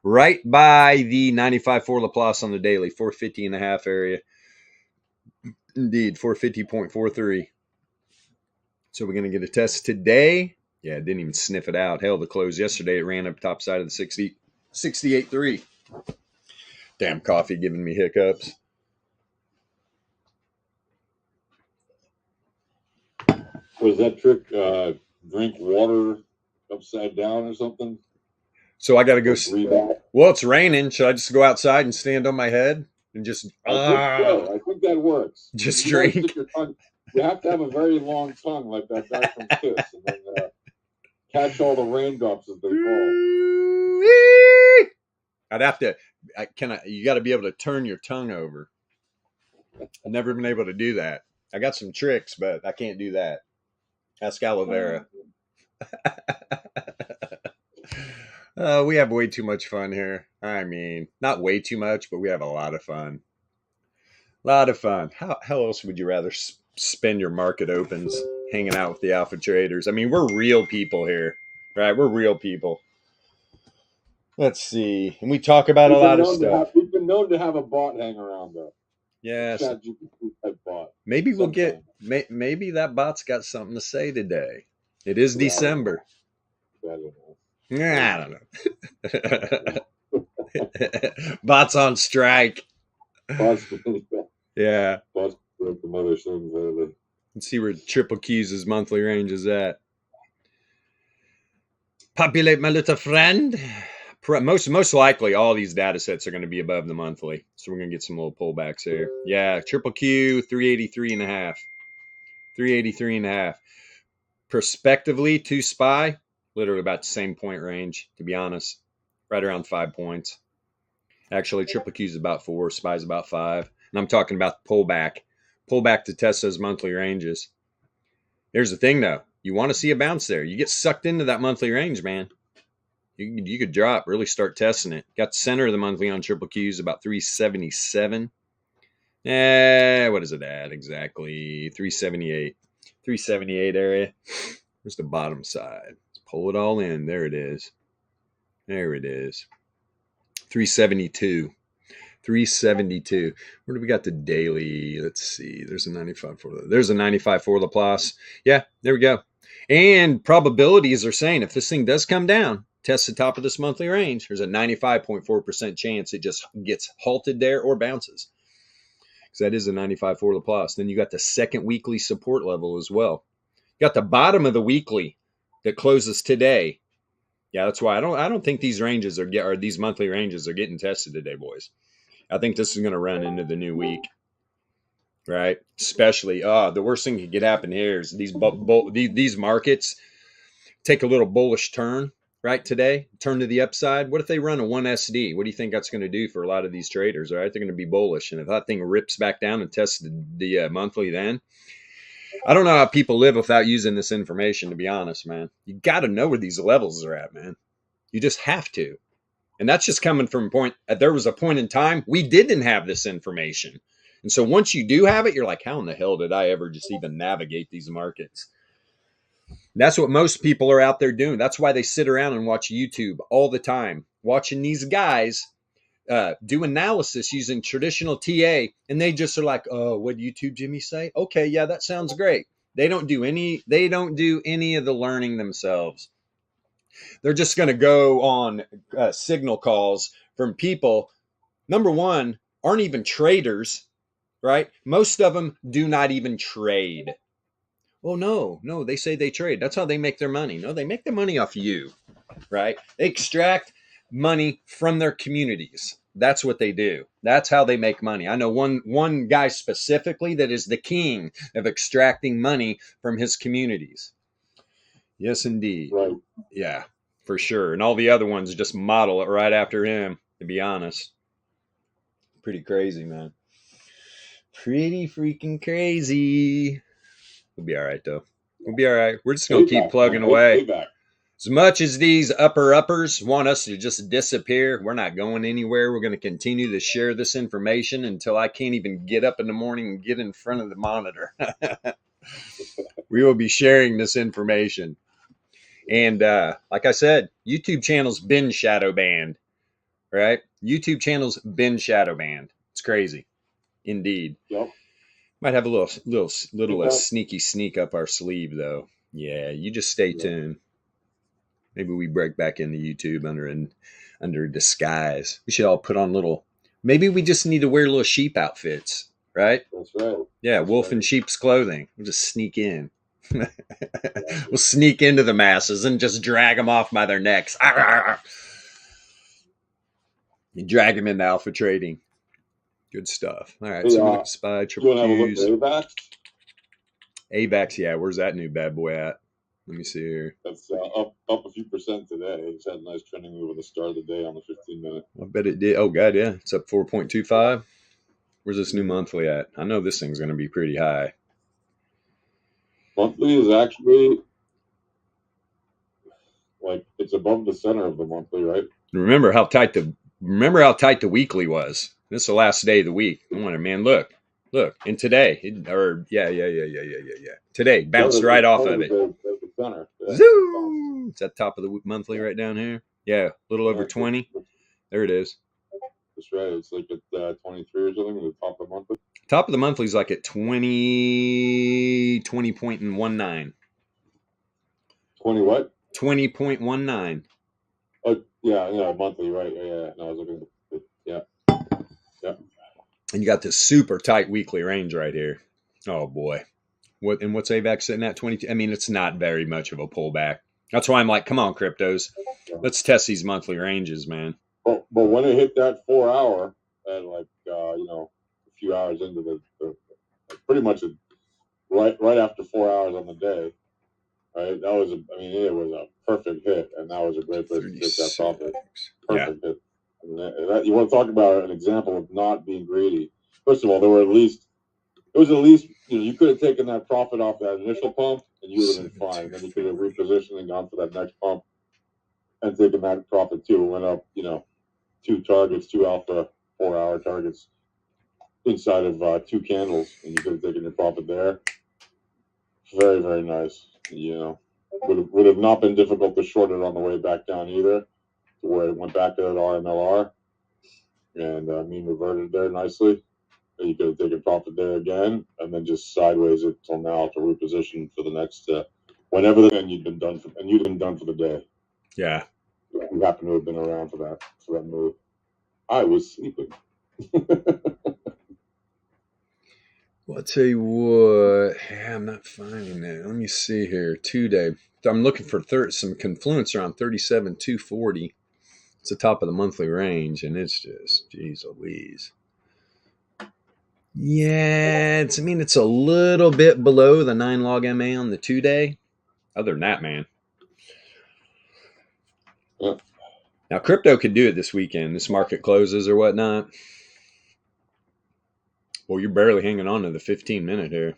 right by the 95.4 Laplace on the daily, 450.5 area. Indeed, 450.43. So we're going to get a test today. Yeah, it didn't even sniff it out. Hell, the close yesterday, it ran up top side of the 68.3. Damn coffee giving me hiccups. Was that trick drink water upside down or something? So I got to go. Breathe out? Well, it's raining. Should I just go outside and stand on my head and just I think so. I think that works. just You gotta drink? stick your tongue. You have to have a very long tongue like that guy from Kiss, and then catch all the raindrops as they fall. I'd have to. You got to be able to turn your tongue over. I've never been able to do that. I got some tricks, but I can't do that. Ask aloe vera. We have way too much fun here. I mean, not way too much, but we have a lot of fun. A lot of fun. How else would you rather spend your market opens hanging out with the alpha traders? I mean, we're real people here, right? We're real people. Let's see. And we talk about a lot of stuff. We've been known to have a bot hang around, though. Yes. ChatGPT type bot. Maybe we'll get. Maybe that bot's got something to say today. It is December. I don't know. Bots on strike. Yeah. Bots the mother things lately. Let's see where Triple Q's monthly range is at. Populate, my little friend. Most likely, all these data sets are going to be above the monthly. So we're going to get some little pullbacks here. Yeah, Triple Q, 383.5. 383.5. Prospectively, to SPY, literally about the same point range, to be honest. Right around 5 points. Actually, Triple Q is about 4, SPY is about 5. And I'm talking about the pullback. Pullback to test those monthly ranges. Here's the thing, though. You want to see a bounce there. You get sucked into that monthly range, man. You could drop, really start testing it. Got the center of the monthly on Triple Q's about 377. What is it at exactly? 378. 378 area. Where's the bottom side? Let's pull it all in. There it is. There it is. 372. 372. Where do we got the daily? Let's see. There's a 95 for there's a 95 for Laplace. Yeah, there we go. And probabilities are saying if this thing does come down, test the top of this monthly range, there's a 95.4% chance it just gets halted there or bounces. Because that is a 95 for Laplace. Then you got the second weekly support level as well. You got the bottom of the weekly that closes today. Yeah, that's why I don't think these ranges or these monthly ranges are getting tested today, boys. I think this is going to run into the new week, right? Especially, the worst thing that could happen here is these markets take a little bullish turn, right, today, turn to the upside. What if they run a 1 SD? What do you think that's going to do for a lot of these traders, right? They're going to be bullish. And if that thing rips back down and tests the monthly then, I don't know how people live without using this information, to be honest, man. You got to know where these levels are at, man. You just have to. And that's just coming from a point. There was a point in time we didn't have this information. And so once you do have it, you're like, how in the hell did I ever just even navigate these markets? That's what most people are out there doing. That's why they sit around and watch YouTube all the time, watching these guys do analysis using traditional TA. And they just are like, oh, what did YouTube Jimmy say? Okay, yeah, that sounds great. They don't do any of the learning themselves. They're just going to go on signal calls from people, number one, aren't even traders, right? Most of them do not even trade. Oh, no, they say they trade. That's how they make their money. No, they make their money off you, right? They extract money from their communities. That's what they do. That's how they make money. I know one guy specifically that is the king of extracting money from his communities. Yes, indeed. Right. Yeah, for sure. And all the other ones just model it right after him, to be honest. Pretty crazy, man. Pretty freaking crazy. We'll be all right, though. We'll be all right. We're just going to keep plugging away. As much as these uppers want us to just disappear, we're not going anywhere. We're going to continue to share this information until I can't even get up in the morning and get in front of the monitor. We will be sharing this information. And like I said, YouTube channel's been shadow banned. right? YouTube channels been shadow banned. It's crazy, indeed. Yep. Might have a little sneaky sneak up our sleeve though. Yeah, you just stay tuned. Maybe we break back into YouTube under disguise. We should all put on little. Maybe we just need to wear little sheep outfits, right? That's right. Yeah, That's wolf right. in sheep's clothing. We'll just sneak in. We'll sneak into the masses and just drag them off by their necks. You drag them into alpha trading. Good stuff. All right, Hey, so we got the SPY, you triple want to have a look Qs. at AVAX? AVAX, yeah. Where's that new bad boy at? Let me see here. That's up a few percent today. It's had a nice trending move at the start of the day on the 15-minute. I bet it did. Oh, God, yeah. It's up 4.25. Where's this new monthly at? I know this thing's going to be pretty high. Monthly is actually like it's above the center of the monthly, right? Remember how tight the weekly was. This is the last day of the week. I wonder, man, look. And today, today bounced right off of it. The center. Zoo! It's at the top of the monthly right down here. Yeah, a little over 20. There it is. That's right. It's like at 23 or something at the top of the monthly. Top of the monthly is like at 20.19. 20 what? 20.19. Oh, yeah, monthly, right? Yeah. No, I was looking at yeah. And you got this super tight weekly range right here. Oh boy. What's AVAX sitting at 22? I mean, it's not very much of a pullback. That's why I'm like, come on, cryptos. Let's test these monthly ranges, man. But when it hit that 4 hour and like a few hours into the pretty much right after 4 hours on the day, right? That was it was a perfect hit, and that was a great place to get that profit. Perfect hit. And you want to talk about an example of not being greedy. First of all, it was at least you could have taken that profit off that initial pump and you would have been fine. And then you could have repositioned and gone for that next pump and taken that profit too. It went up, 2 targets, 2 alpha 4 hour targets inside of 2 candles, and you could have taken your profit there. Very, very nice. Would have not been difficult to short it on the way back down either, to where it went back to that RMLR and mean reverted there nicely. And you could have taken profit there again, and then just sideways it till now to reposition for the next whenever then you'd been done for the day. Yeah. You happen to have been around for that move. I was sleeping. Well, I'll tell you what. Yeah, I'm not finding it. Let me see here. 2-day. I'm looking for some confluence around 37,240. It's the top of the monthly range, and it's just, geez Louise. Yeah, it's a little bit below the 9 log MA on the 2-day. Other than that, man. Yeah. Now, crypto could do it this weekend. This market closes or whatnot. Well, you're barely hanging on to the 15-minute here.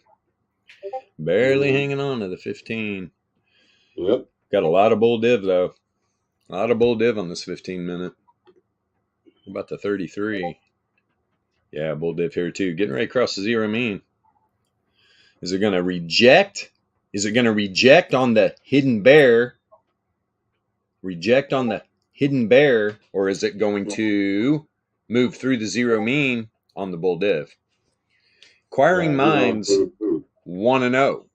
Barely hanging on to the 15. Yep. Got a lot of bull div, though. A lot of bull div on this 15-minute. About the 33. Yeah, bull div here, too. Getting right across the zero mean. Is it going to reject? Is it going to reject on the hidden bear? Reject on the hidden bear? Or is it going to move through the zero mean on the bull div? Inquiring minds want to know.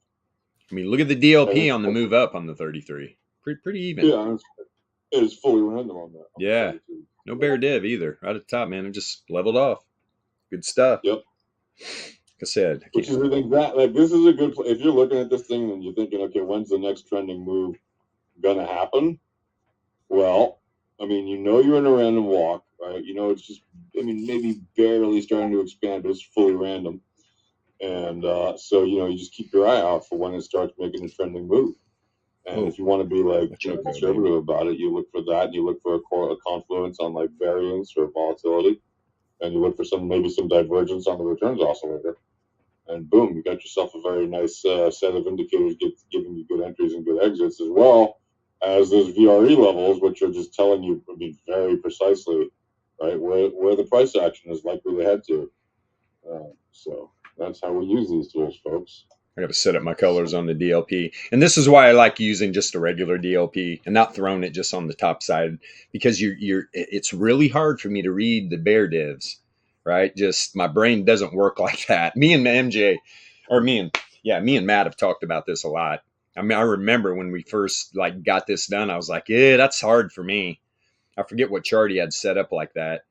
I mean, look at the DLP on the move up on the 33. Pretty even. Yeah, it was fully random on that. Yeah. No bear div either. Right at the top, man. It just leveled off. Good stuff. Yep. Like I said. Which is this is a good if you're looking at this thing and you're thinking, okay, when's the next trending move gonna happen? Well, you're in a random walk, right? It's just, maybe barely starting to expand, but it's fully random. And so, you just keep your eye out for when it starts making a trending move. And if you want to be conservative about it, you look for that, and you look for a confluence on like variance or volatility, and you look for some divergence on the returns oscillator, and boom, you got yourself a very nice set of indicators giving you good entries and good exits, as well as those VRE levels, which are just telling you very precisely, right, where the price action is likely to head to. So that's how we use these tools, folks. I got to set up my colors on the DLP. And this is why I like using just a regular DLP and not throwing it just on the top side, because it's really hard for me to read the bear divs, right? Just my brain doesn't work like that. Me and Matt have talked about this a lot. I mean, I remember when we first like got this done, I was like, yeah, that's hard for me. I forget what chart he had set up like that.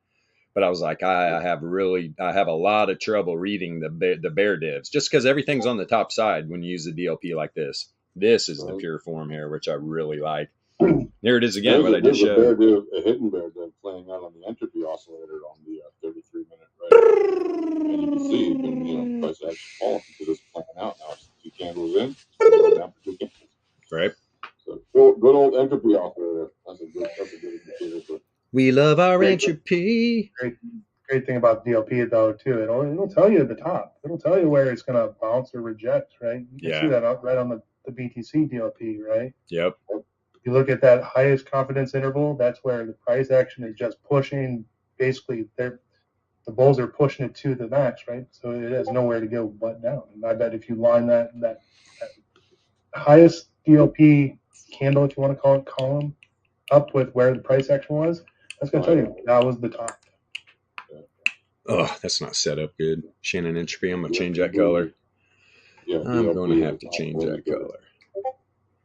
But I was like, I have a lot of trouble reading the bear divs, just because everything's on the top side when you use the DLP like this. This is the pure form here, which I really like. There it is again. What I just showed. A hidden bear div playing out on the Entropy oscillator on the 33-minute, right? And you can see, price action falling because it's playing out now. It's 2 candles in, it's down for 2 candles. Right. So good old Entropy oscillator. That's a good indicator for. We love our Entropy. Great thing about DLP though too, it'll tell you at the top. It'll tell you where it's gonna bounce or reject, right? You can see that right on the BTC DLP, right? Yep. If you look at that highest confidence interval, that's where the price action is just pushing. Basically, the bulls are pushing it to the max, right? So it has nowhere to go but down. And I bet if you line that highest DLP candle, if you want to call it column, up with where the price action was, that's going to tell you that was the top. Oh, that's not set up good. Shannon Entropy, I'm going to change that color. Yeah, I'm going to have to change that color.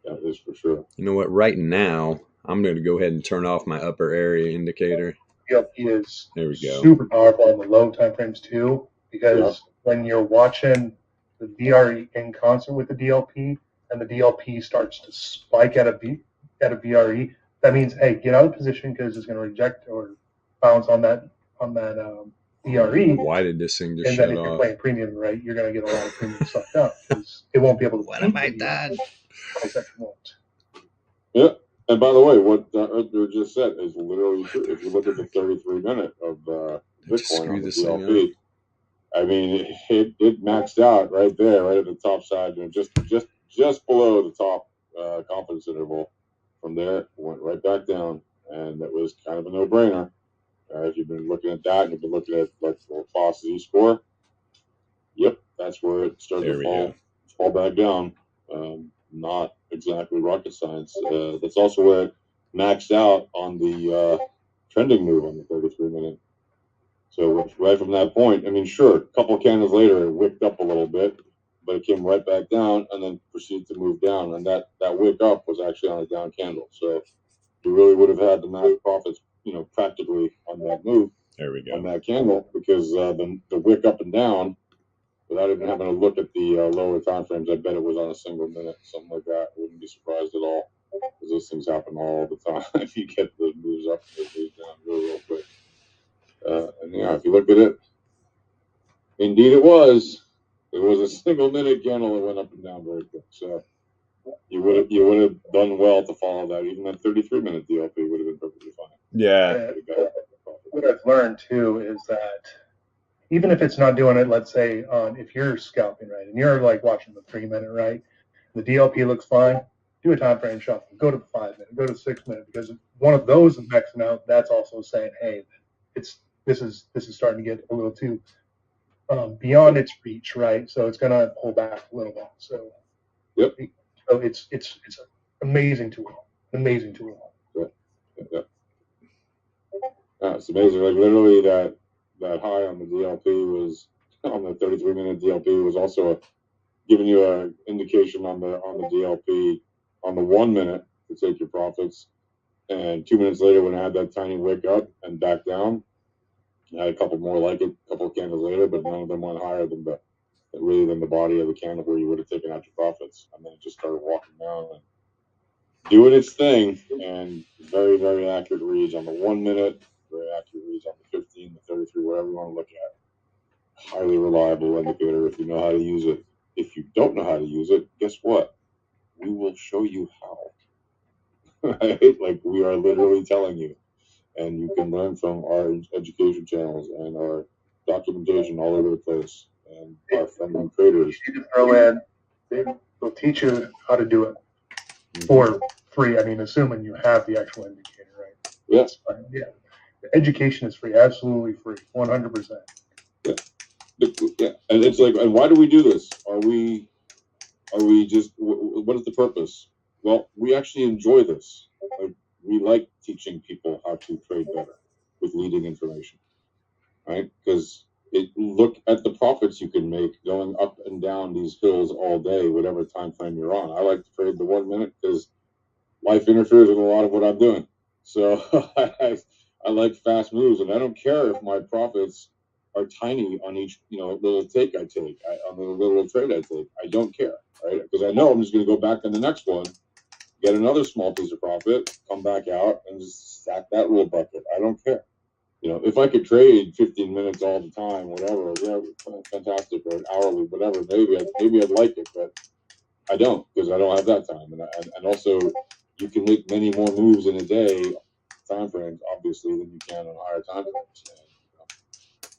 That is for sure. You know what? Right now, I'm going to go ahead and turn off my upper area indicator. DLP is there we go. Super powerful on the low time frames too, because when you're watching the VRE in concert with the DLP, and the DLP starts to spike at a VRE, that means, hey, get out of position because it's going to reject or bounce on that VRE. Why did this thing just and shut then if off? you're playing premium, right, you're going to get a lot of premium sucked up because it won't be able to. What am I done? Yeah. And by the way, what Earthbeard just said is literally true. If you look at the 33-minute of Bitcoin on the DLP, I mean, it maxed out right there, right at the top side, just below the top confidence interval. From there, it went right back down, and that was kind of a no-brainer. If you've been looking at that, and you've been looking at like the velocity score, yep, that's where it started to fall back down. Not exactly rocket science. That's also where it maxed out on the trending move on the 33-minute. So right from that point, I mean, sure, a couple of candles later, it wicked up a little bit, but it came right back down and then proceeded to move down. And that wick up was actually on a down candle. So you really would have had the max profits, practically on that move. There we go. On that candle, because the wick up and down, without even having to look at the lower time frames, I bet it was on a single minute, something like that. I wouldn't be surprised at all, because those things happen all the time. You get the moves up and the moves down real quick. And if you look at it, indeed it was a single minute candle that went up and down very quick. So you would have done well to follow that. Even that 33-minute DLP would have been perfectly fine. Yeah. What I've learned too is that even if it's not doing it, let's say if you're scalping, right, and you're like watching the 3-minute, right, the DLP looks fine, do a time frame shuffle, go to the 5-minute, go to 6-minute, because one of those is maxing out. That's also saying, hey, this is starting to get a little too beyond its reach, right? So it's going to pull back a little bit. So yep. So it's an amazing tool. Amazing tool. Yeah. It's amazing. Like literally that high on the DLP was on the 33-minute DLP was also giving you an indication on the DLP on the 1-minute to take your profits. And 2 minutes later, when I had that tiny wick up and back down, I had a couple more like it, a couple of candles later, but none of them went higher than the body of the candle where you would have taken out your profits. And then it just started walking down and doing its thing. And very, very accurate reads on the 1-minute, very accurate reads on the 15, the 33, whatever you want to look at. Highly reliable indicator if you know how to use it. If you don't know how to use it, guess what? We will show you how. Right? Like we are literally telling you. And you can learn from our education channels and our documentation all over the place. And our friendly traders. You can throw in, they'll teach you how to do it for free. I mean, assuming you have the actual indicator, right? Yes. Yeah. The education is free, absolutely free, 100%. Yeah. And it's like, and why do we do this? Are we Are we just, what is the purpose? Well, we actually enjoy this. Like, we like teaching people how to trade better with leading information, right? Because look at the profits you can make going up and down these hills all day, whatever time frame you're on. I like to trade the 1 minute because life interferes with a lot of what I'm doing. So I like fast moves, and I don't care if my profits are tiny on each little take I take, on the little trade I take. I don't care, right? Because I know I'm just going to go back on the next one, get another small piece of profit, come back out, and just stack that little bucket. I don't care. If I could trade 15 minutes all the time, whatever, yeah, fantastic, or hourly, whatever, maybe I'd like it, but I don't, because I don't have that time, and also you can make many more moves in a day, time frames, obviously, than you can on higher time frames.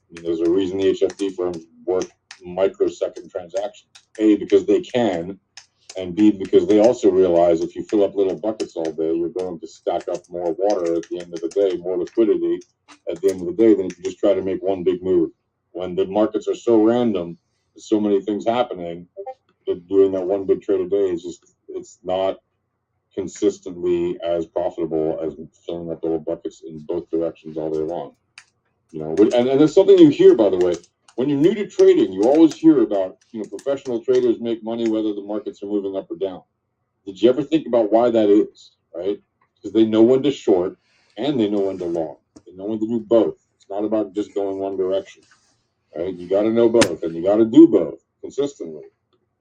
And, there's a reason the HFT firms work microsecond transactions. A, because they can, and B, because they also realize if you fill up little buckets all day, you're going to stack up more water at the end of the day, more liquidity at the end of the day than if you just try to make one big move. When the markets are so random, there's so many things happening, that doing that one big trade a day is just, it's not consistently as profitable as filling up little buckets in both directions all day long. And there's something you hear, by the way, when you're new to trading, you always hear about, professional traders make money whether the markets are moving up or down. Did you ever think about why that is, right? Because they know when to short and they know when to long. They know when to do both. It's not about just going one direction, right? You got to know both, and you got to do both consistently.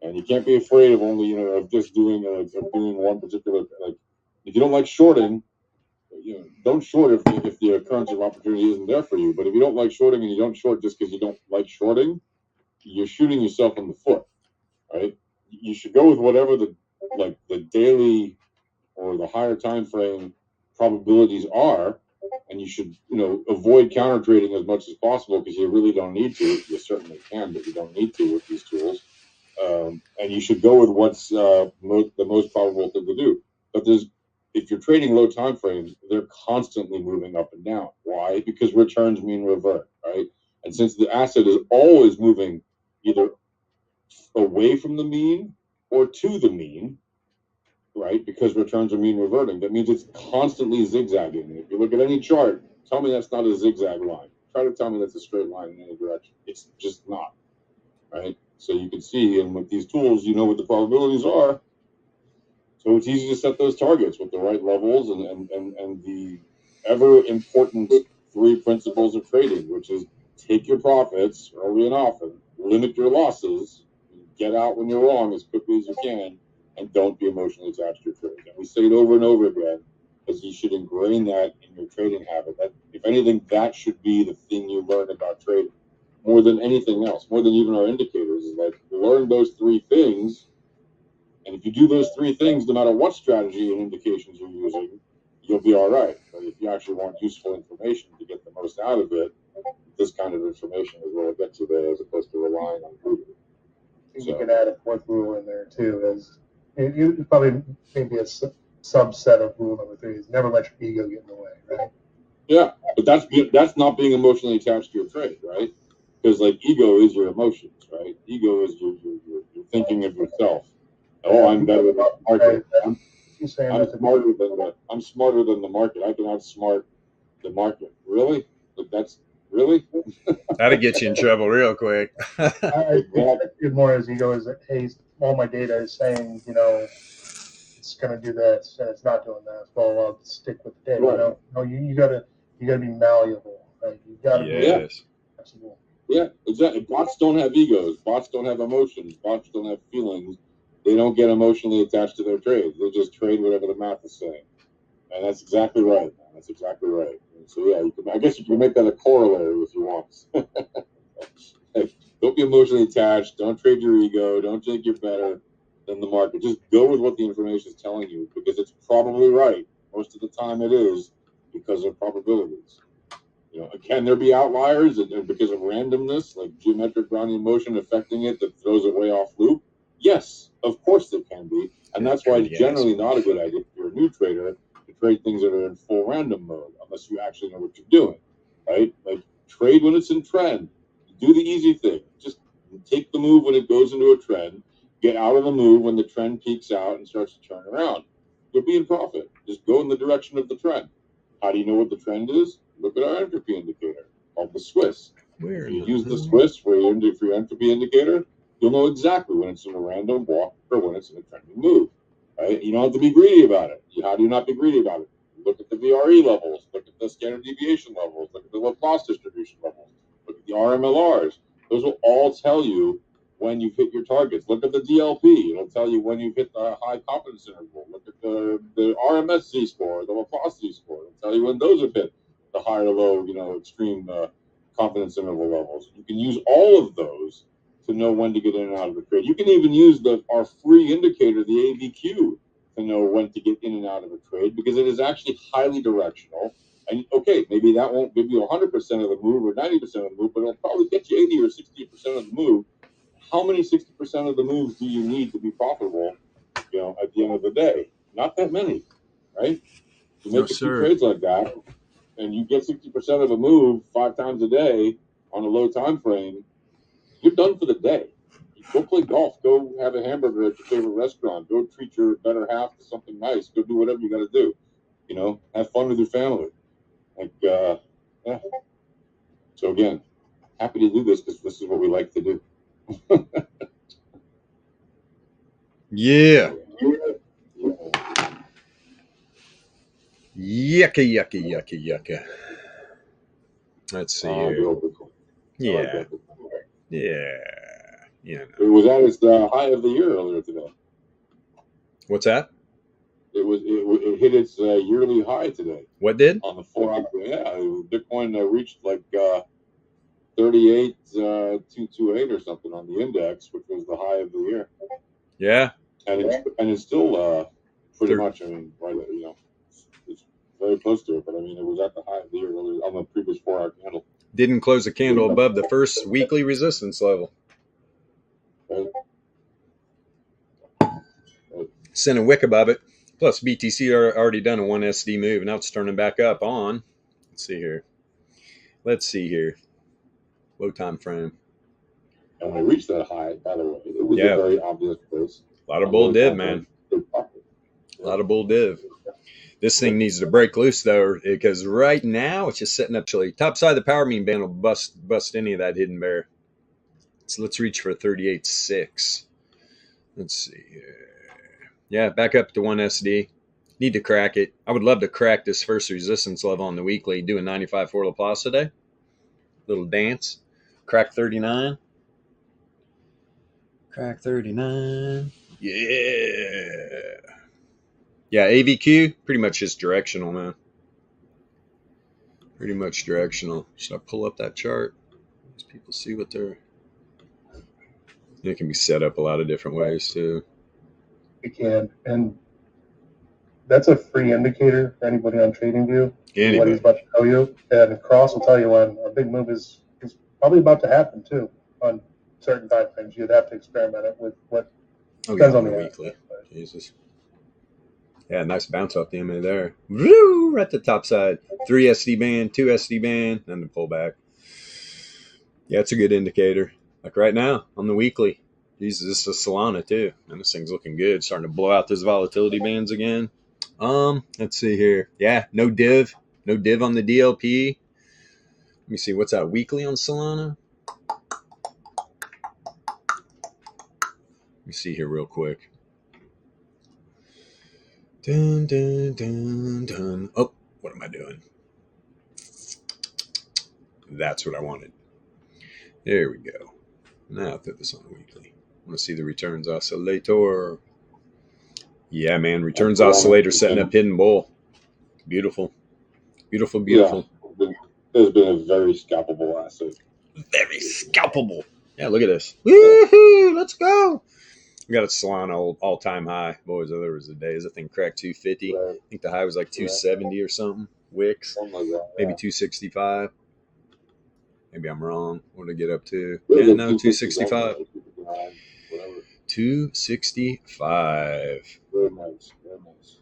And you can't be afraid of only, of just doing one particular, like, if you don't like shorting, don't short if the occurrence of opportunity isn't there for you. But if you don't like shorting and you don't short just because you don't like shorting, you're shooting yourself in the foot, right? You should go with whatever the daily or the higher time frame probabilities are, and you should avoid counter trading as much as possible, because you really don't need to. You certainly can, but you don't need to with these tools. And you should go with what's the most probable thing to do. But if you're trading low time frames, they're constantly moving up and down. Why? Because returns mean revert, right? And since the asset is always moving either away from the mean or to the mean, right? Because returns are mean reverting, that means it's constantly zigzagging. If you look at any chart, tell me that's not a zigzag line. Try to tell me that's a straight line in any direction. It's just not, right? So you can see, and with these tools, you know what the probabilities are. So it's easy to set those targets with the right levels and the ever important 3 principles of trading, which is take your profits early and often, limit your losses, get out when you're wrong as quickly as you can, and don't be emotionally attached to your trades. And we say it over and over again, because you should ingrain that in your trading habit. That, if anything, that should be the thing you learn about trading more than anything else, more than even our indicators. Is like, learn those 3 things. And if you do those 3 things, no matter what strategy and indications you're using, you'll be all right. But if you actually want useful information to get the most out of it, this kind of information is what will get you there, as opposed to relying on Google. I think you can add a 4th rule in there too, as you probably maybe a subset of rule number 3 is never let your ego get in the way, right? Yeah, but that's not being emotionally attached to your trade, right? Because ego is your emotions, right? Ego is your thinking of yourself. Oh, I'm better than the market. I'm smarter than the market. I can outsmart the market. Really? That's really? That'll get you in trouble real quick. I think it more as ego is that, hey, all my data is saying, it's going to do this and it's not doing that. Well, I'll stick with the data. Right. No, you gotta be malleable. Right? You gotta be flexible. Yeah, exactly. Bots don't have egos. Bots don't have emotions. Bots don't have feelings. They don't get emotionally attached to their trades. They just trade whatever the math is saying. And that's exactly right, man. That's exactly right. And so yeah, I guess you can make that a corollary if you want. Don't be emotionally attached. Don't trade your ego. Don't think you're better than the market. Just go with what the information is telling you, because it's probably right. Most of the time it is, because of probabilities. Can there be outliers and because of randomness, like geometric Brownian motion affecting it that throws it way off loop? Yes, of course there can be. And that's why it's generally not a good idea if you're a new trader to trade things that are in full random mode, unless you actually know what you're doing, right? Like, trade when it's in trend. Do the easy thing. Just take the move when it goes into a trend, Get out of the move when the trend peaks out and starts to turn around. You'll be in profit. Just go in the direction of the trend. How do you know what the trend is? Look at our entropy indicator called the Swiss. If you use the Swiss for your entropy indicator, you'll know exactly when it's in a random walk or when it's in a trending move. Right? You don't have to be greedy about it. How do you not be greedy about it? Look at the VRE levels. Look at the standard deviation levels. Look at the Laplace distribution levels. Look at the RMLRs. Those will all tell you when you've hit your targets. Look at the DLP. It'll tell you when you've hit the high confidence interval. Look at the RMS Z-score, the Laplace Z-score. It'll tell you when those have hit the high or low, extreme confidence interval levels. You can use all of those to know when to get in and out of the trade. You can even use our free indicator, the AVQ, to know when to get in and out of a trade, because it is actually highly directional. And okay, maybe that won't give you 100% of the move or 90% of the move, but it'll probably get you 80 or 60% of the move. How many 60% of the moves do you need to be profitable, at the end of the day? Not that many, right? You make a few trades like that, and you get 60% of a move 5 times a day on a low time frame, you're done for the day. Go play golf. Go have a hamburger at your favorite restaurant. Go treat your better half to something nice. Go do whatever you got to do. Have fun with your family. Yeah. So again, happy to do this because this is what we like to do. Yeah. Yucca. Let's see here. Yeah. It was at its high of the year earlier today. What's that? It hit its yearly high today. What did? On the 4-hour. Yeah, Bitcoin reached like 38,228 or something on the index, which was the high of the year. Yeah. And it's still pretty much. I mean, right, it's very close to it, but I mean, it was at the high of the year earlier on the previous 4-hour candle. Didn't close the candle above the first weekly resistance level. Right. Sent a wick above it. Plus, BTC already done a 1 SD move. Now it's turning back up on. Let's see here. Low time frame. And when it reached that high, by the way, it was a very obvious place. A lot of bull div, man. A lot of bull div. This thing needs to break loose, though, because right now it's just setting up chilly. Top side of the power mean band will bust any of that hidden bear. So let's reach for 38.6. Let's see here. Yeah, back up to 1 SD. Need to crack it. I would love to crack this first resistance level on the weekly. Do a 95 for Laplace today. Little dance. Crack 39. Crack 39. Yeah. Yeah, AVQ, pretty much just directional, man. Pretty much directional. Should I pull up that chart? So people see what they're... It can be set up a lot of different ways, too. It can. And that's a free indicator for anybody on TradingView. What he's about to tell you. And Cross will tell you when a big move is probably about to happen, too, on certain time frames. You'd have to experiment it with what depends on the weekly. Jesus. Yeah, nice bounce off the MA there. Woo! Right at the top side. 3 SD band, 2 SD band, and the pullback. Yeah, it's a good indicator. Like right now on the weekly. Jesus, this is Solana too. And this thing's looking good. Starting to blow out those volatility bands again. Let's see here. Yeah, no div. No div on the DLP. Let me see. What's that weekly on Solana? Let me see here real quick. Dun, dun, dun, dun. Oh, what am I doing? That's what I wanted. There we go. Now I'll put this on the weekly. I want to see the returns oscillator. Yeah, man. Returns oscillator setting up hidden bull. Beautiful. Beautiful. Yeah, there's been a very scalpable asset. Very scalpable. Yeah, look at this. Woohoo! Let's go. We got a Solana all-time high. Boys, there was a day. That thing cracked 250. Right. I think the high was like 270 or something. Wicks. Maybe 265. Maybe I'm wrong. What did I get up to? Yeah, no, 265. 265. Very nice. Very nice.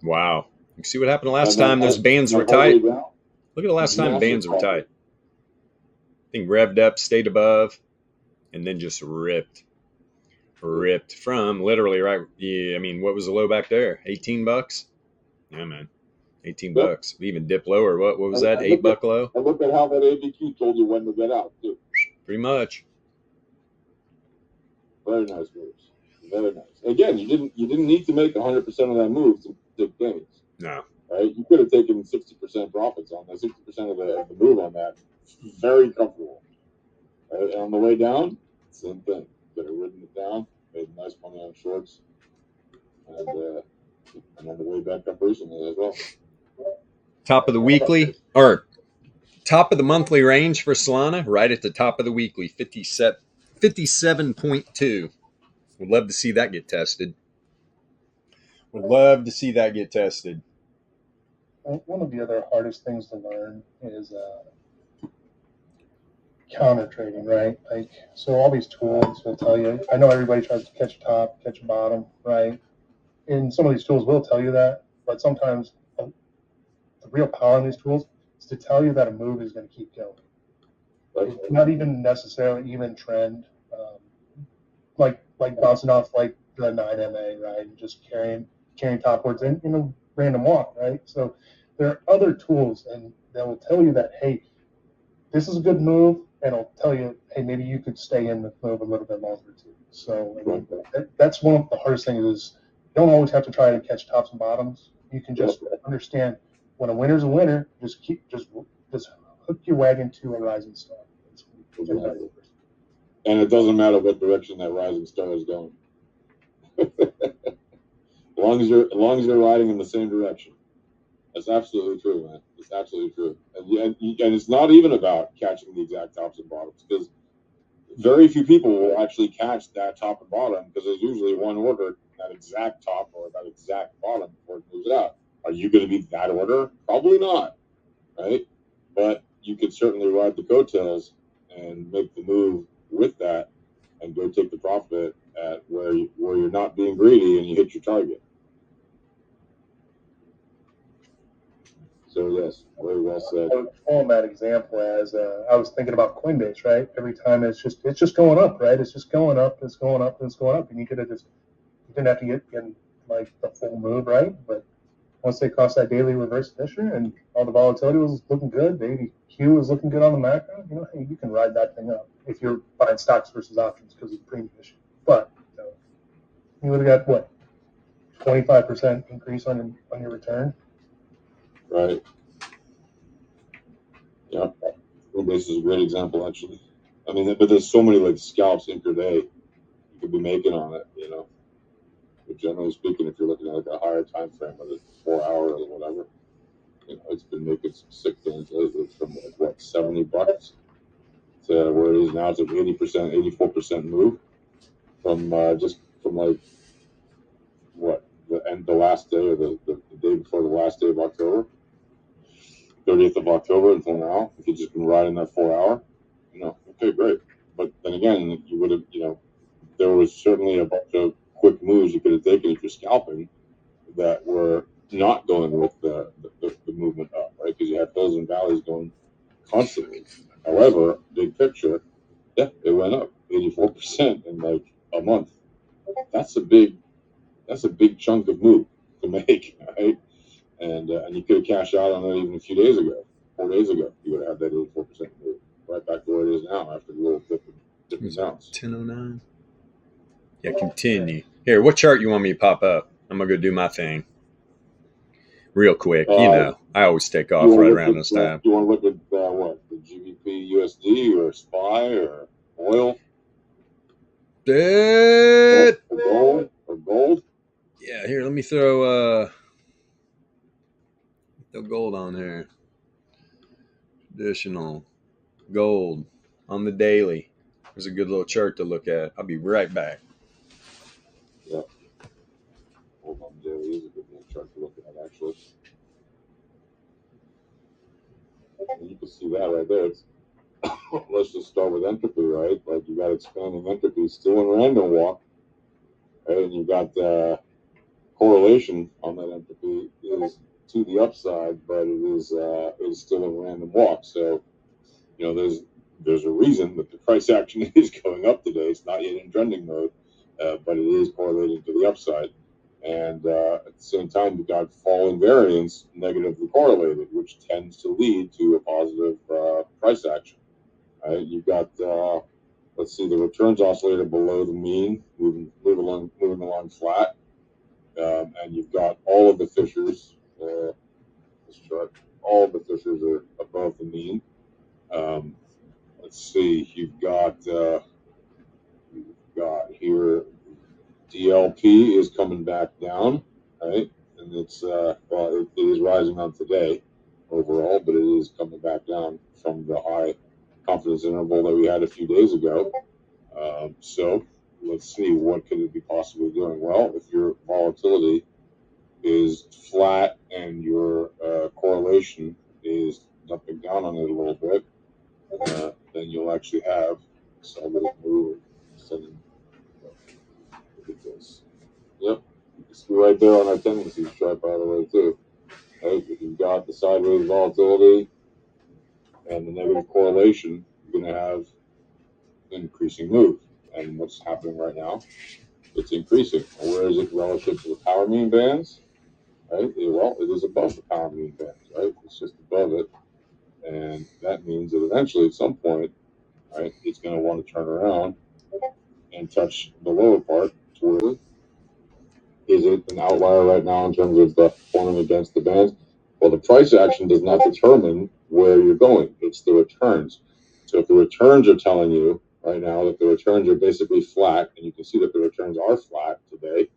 Wow. You see what happened last time? Those bands were tight. Look at the last time bands were tight. I think revved up, stayed above, and then just ripped. ripped from literally right. Yeah, I mean, what was the low back there? $18. Yeah, man, 18 Yep. bucks. We even dip lower. What was that? And look $8 low. And look at how that ABQ told you when to get out, too. Pretty much. Very nice moves. Very nice. Again, you didn't need to make 100% of that move to take gains. No. Right? You could have taken 60% profits on that, 60% of the move on that. Very comfortable. Right? And on the way down, same thing. Could have ridden it down, made nice money on shorts, and on the way back up recently as well. Top of the weekly or top of the monthly range for Solana, right at the top of the weekly, 57.2. Would love to see that get tested. Would love to see that get tested. One of the other hardest things to learn is counter trading, right? Like, so all these tools will tell you. I know everybody tries to catch a top, catch a bottom, right? And some of these tools will tell you that, but sometimes the real power in these tools is to tell you that a move is going to keep going. It's not even necessarily even trend, like bouncing off like the 9MA, right? And just carrying topwards in a random walk, right? So there are other tools, and that will tell you that, hey, this is a good move, and it'll tell you, hey, maybe you could stay in the move a little bit longer too. So I mean, that's one of the hardest things is you don't always have to try to catch tops and bottoms. You can just understand when a winner's a winner. Just hook your wagon to a rising star. Exactly. And it doesn't matter what direction that rising star is going. As long as you're riding in the same direction. That's absolutely true, man. It's absolutely true. And it's not even about catching the exact tops and bottoms, because very few people will actually catch that top and bottom, because there's usually one order, that exact top or that exact bottom, before it moves out. Are you going to be that order? Probably not, right? But you could certainly ride the coattails and make the move with that and go take the profit at where you're not being greedy and you hit your target. So yes, very well said. I would form that example as I was thinking about Coinbase, right? Every time it's just going up, right? It's just going up, it's going up, it's going up, and you didn't have to get like the full move, right? But once they crossed that daily reverse Fisher and all the volatility was looking good, the ADQ was looking good on the macro, hey, you can ride that thing up if you're buying stocks versus options because of the premium issue. But you would have got what, 25% increase on your return. Right. Yeah. Coinbase is a great example, actually. I mean, but there's so many like scalps intraday you could be making on it, But generally speaking, if you're looking at like a higher time frame, whether it's 4 hour or whatever, it's been making some sick gains lately from like what, $70 to where it is now. It's an 80%, 84% move from like what, the last day or the day before the last day of October, 30th of October until now. If you've just been riding that 4 hour, okay, great. But then again, you would have, there was certainly a bunch of quick moves you could have taken if you're scalping that were not going with the movement up, right? Because you had hills and valleys going constantly. However, big picture, yeah, it went up 84% in like a month. That's a big chunk of move to make, right? And you could have cashed out on it even a few days ago, 4 days ago. You would have had that 84% move right back to where it is now after the little dip and bounce. 10:09. Yeah, continue. Here, what chart you want me to pop up? I'm gonna go do my thing real quick. I always take off right around this time. You want to look at what, the GBP USD or SPY or oil? Or gold? Yeah, here, let me throw gold on here. Traditional gold on the daily. There's a good little chart to look at. I'll be right back. Yeah. Hold on, daily is a good little chart to look at, actually. And you can see that right there. Let's just start with Entropy, right? Like you got expanding Entropy still in random walk, right? And you got correlation on that Entropy is to the upside, but it is still in random walk. So, there's a reason that the price action is going up today. It's not yet in trending mode, but it is correlating to the upside. And at the same time, you've got fall in variance negatively correlated, which tends to lead to a positive price action. Right? You've got, let's see, the returns oscillator below the mean, moving along flat, and you've got all of the fissures. This chart, all of the fissures are above the mean. Let's see, you've got here DLP is coming back down, right? And it's well, it is rising on today overall, but it is coming back down from the high confidence interval that we had a few days ago. So let's see, what could it be possibly doing? Well, if your volatility is flat and your correlation is dumping down on it a little bit, then you'll actually have some little move. Look at this. Yep, it's right there on our tendencies chart, by the way, too. Right? If you've got the sideways volatility and the negative correlation, you're going to have an increasing move. And what's happening right now? It's increasing. And where is it relative to the power mean bands? Right? Well, it is above the power mean bands, right? It's just above it. And that means that eventually, at some point, right, it's going to want to turn around and touch the lower part toward it. Is it an outlier right now in terms of performing against the bands? Well, the price action does not determine where you're going. It's the returns. So if the returns are telling you right now that the returns are basically flat, and you can see that the returns are flat today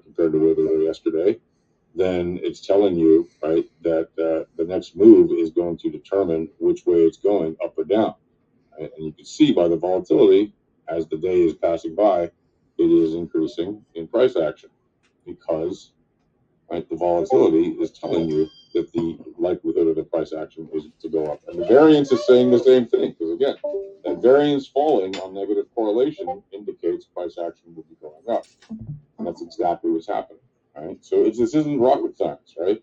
compared to where they were yesterday, then it's telling you, right, that the next move is going to determine which way it's going, up or down. Right? And you can see by the volatility, as the day is passing by, it is increasing in price action because, right, the volatility is telling you that the likelihood of the price action is to go up. And the variance is saying the same thing, because again, that variance falling on negative correlation indicates price action will be going up. And that's exactly what's happening. Right? So this isn't rocket science, right?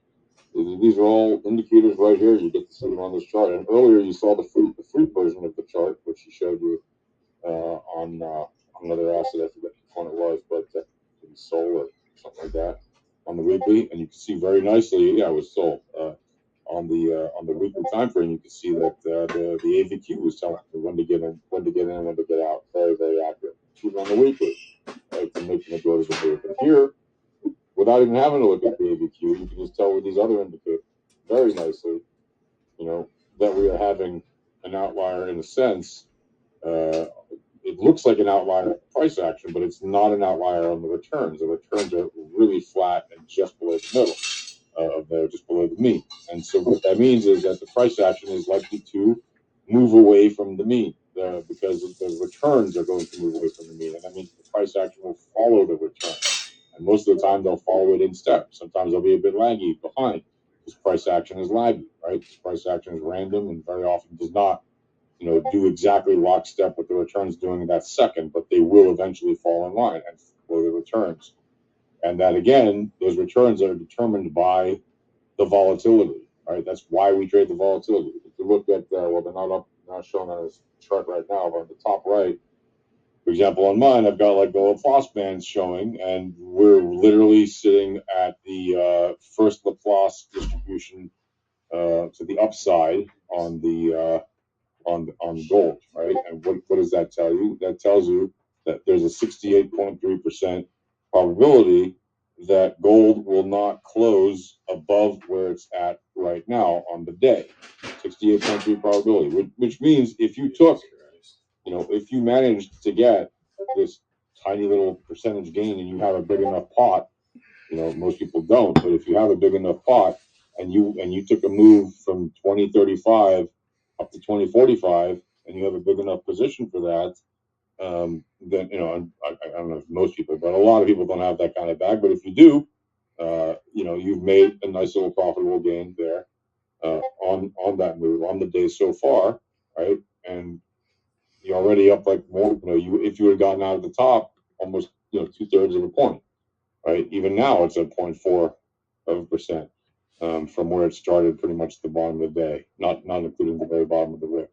These are all indicators right here. You get to see them on this chart. And earlier you saw the free version of the chart, which he showed you on another asset. I forget which one it was, but maybe Sol or something like that on the weekly. And you can see very nicely, yeah, it was Sol. On the weekly time frame, you can see that the AVQ was telling you when to get in, when to get out. Very, very accurate. Even on the weekly, right, to making it go to the move. And here, without even having to look at the AVQ, you can just tell with these other indicators very nicely, you know, that we are having an outlier in a sense. It looks like an outlier price action, but it's not an outlier on the returns. The returns are really flat and just below the middle of there, just below the mean. And so what that means is that the price action is likely to move away from the mean because the returns are going to move away from the mean. And that means the price action will follow the return. And most of the time, they'll follow it in step. Sometimes they'll be a bit laggy behind because price action is laggy, right? Price action is random and very often does not, you know, do exactly lockstep what the return's doing in that second, but they will eventually fall in line and follow the returns. And that, again, those returns are determined by the volatility, right? That's why we trade the volatility. If you look at, well, they're not shown on this chart right now, but on the top right, for example, on mine, I've got like the Laplace bands showing, and we're literally sitting at the first Laplace distribution to the upside on the on gold, right? And what does that tell you? That tells you that there's a 68.3% probability that gold will not close above where it's at right now on the day. 68.3 probability, which means if you took, you know, if you managed to get this tiny little percentage gain and you have a big enough pot, you know, most people don't, but if you have a big enough pot and you took a move from 2035 up to 2045 and you have a big enough position for that, then, you know, I don't know if most people, but a lot of people don't have that kind of bag. But if you do, you know, you've made a nice little profitable gain there on that move on the day so far, right? And you're already up like more, you know, if you would have gotten out at the top, almost, you know, 2/3 of a point, right? Even now it's at 0.4% from where it started pretty much at the bottom of the day, not including the very bottom of the wick.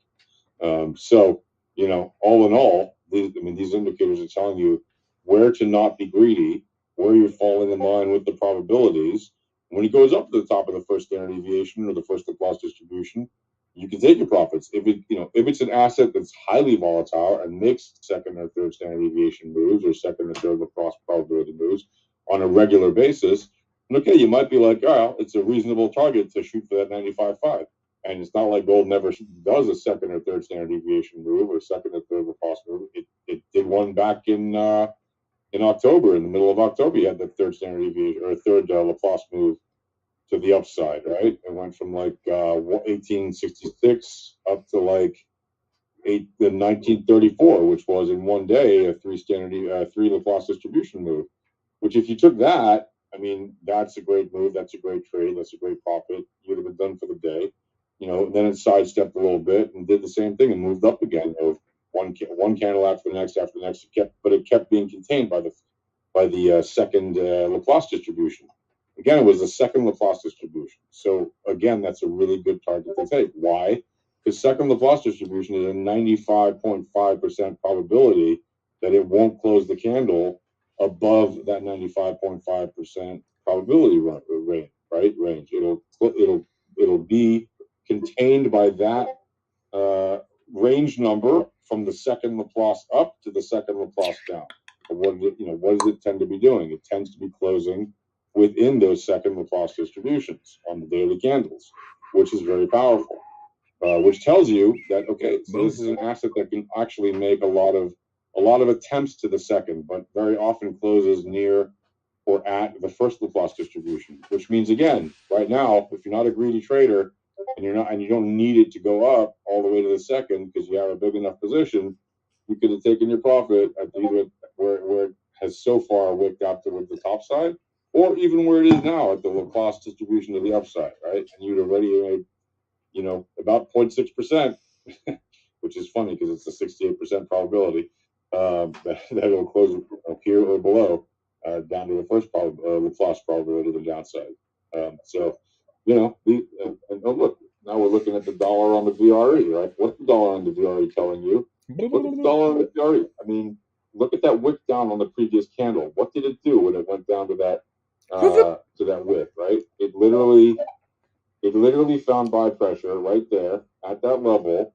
So, you know, all in all, these indicators are telling you where to not be greedy, where you're falling in line with the probabilities. When it goes up to the top of the first standard deviation or the first loss distribution, you can take your profits. If it's an asset that's highly volatile and makes second or third standard deviation moves or second or third lacrosse probability moves on a regular basis, okay, you might be like, oh, it's a reasonable target to shoot for that 95.5. And it's not like gold never does a second or third standard deviation move or second or third lacrosse move. It did one back in October, in the middle of October. You had the third standard deviation or third Laplace move to the upside, right? It went from like 1866 up to like 1934, which was in one day a three Laplace distribution move. Which, if you took that, I mean, that's a great move. That's a great trade. That's a great profit. You would have been done for the day. Then it sidestepped a little bit and did the same thing and moved up again. One candle after the next. It kept being contained by the second Laplace distribution. Again, it was the second Laplace distribution. So again, that's a really good target to take. Why? Because second Laplace distribution is a 95.5% probability that it won't close the candle above that 95.5% probability range. It'll be contained by that range number from the second Laplace up to the second Laplace down. What does it tend to be doing? It tends to be closing within those second Laplace distributions on the daily candles, which is very powerful. Which tells you that, okay, so this is an asset that can actually make a lot of attempts to the second, but very often closes near or at the first Laplace distribution. Which means, again, right now, if you're not a greedy trader and you don't need it to go up all the way to the second because you have a big enough position, you could have taken your profit at either where it has so far wicked out toward the top side, or even where it is now at the Laplace distribution to the upside, right? And you'd already made about 0.6%, which is funny because it's a 68% probability that it'll close here or below, down to the first Laplace probability to the downside. Look, now we're looking at the dollar on the VRE, right? What's the dollar on the VRE telling you? Look at the dollar on the VRE. I mean, look at that wick down on the previous candle. What did it do when it went down to that wick, right? It literally found buy pressure right there at that level.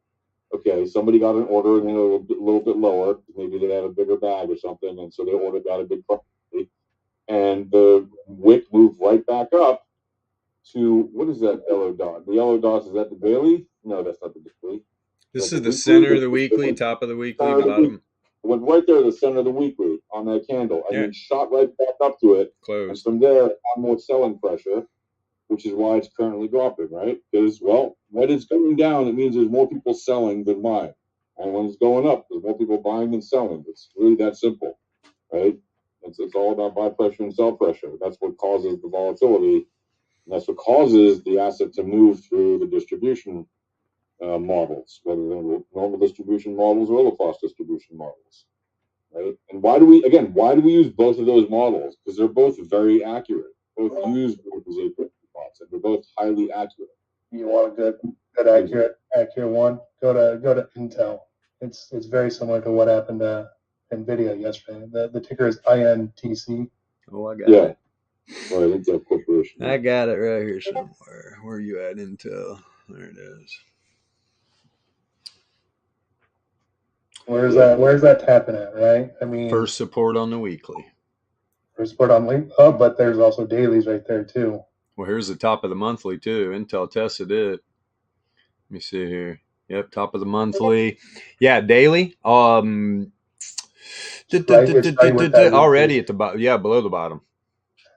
Okay, somebody got an order and a little bit lower. Maybe they had a bigger bag or something, and so they ordered got a big profit. And the wick moved right back up to, what is that yellow dot? The yellow dot, is that the daily? No, that's not the daily. This is the center of the weekly, top of the weekly, bottom. Went right there to the center of the weekly on that candle. I mean, shot right back up to it. Closed. And from there, on more selling pressure, which is why it's currently dropping, right? Because, well, when it's going down, it means there's more people selling than buying. And when it's going up, there's more people buying than selling. It's really that simple, right? It's all about buy pressure and sell pressure. That's what causes the volatility. And that's what causes the asset to move through the distribution models, whether they're normal distribution models or Laplace distribution models, right? And why do we use both of those models? Because they're both very accurate. Both use plots, and they're both highly accurate. You want a good accurate one? Go to Intel. It's very similar to what happened to NVIDIA yesterday. The ticker is INTC. Oh, I got it. Right, Intel Corporation. I got it right here somewhere. Where are you at, Intel? There it is. Where's that tapping at, right? I mean, first support on the weekly. First support on the weekly. Oh, but there's also dailies right there too. Well, here's the top of the monthly too. Intel tested it. Let me see here. Yep, top of the monthly. Yeah, daily. Already at the bottom. Yeah, below the bottom.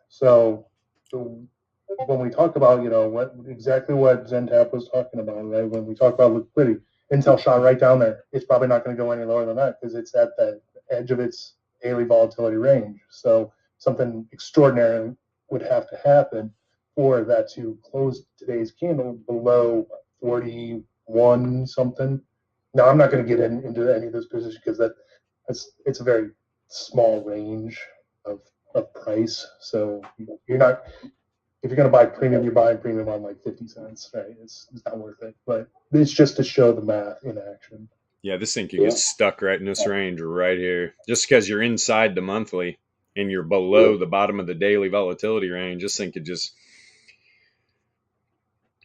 So when we talk about, what Zentap was talking about, right? When we talk about liquidity, Intel shot right down there. It's probably not going to go any lower than that because it's at the edge of its daily volatility range. So something extraordinary would have to happen for that to close today's candle below 41 something. Now, I'm not going to get into any of those positions because it's a very small range of price. So you're not, if you're going to buy premium, you're buying premium on like 50 cents, right? It's not worth it. But it's just to show the math in action. Yeah, this thing could get stuck right in this range right here. Just because you're inside the monthly and you're below the bottom of the daily volatility range, this thing could just,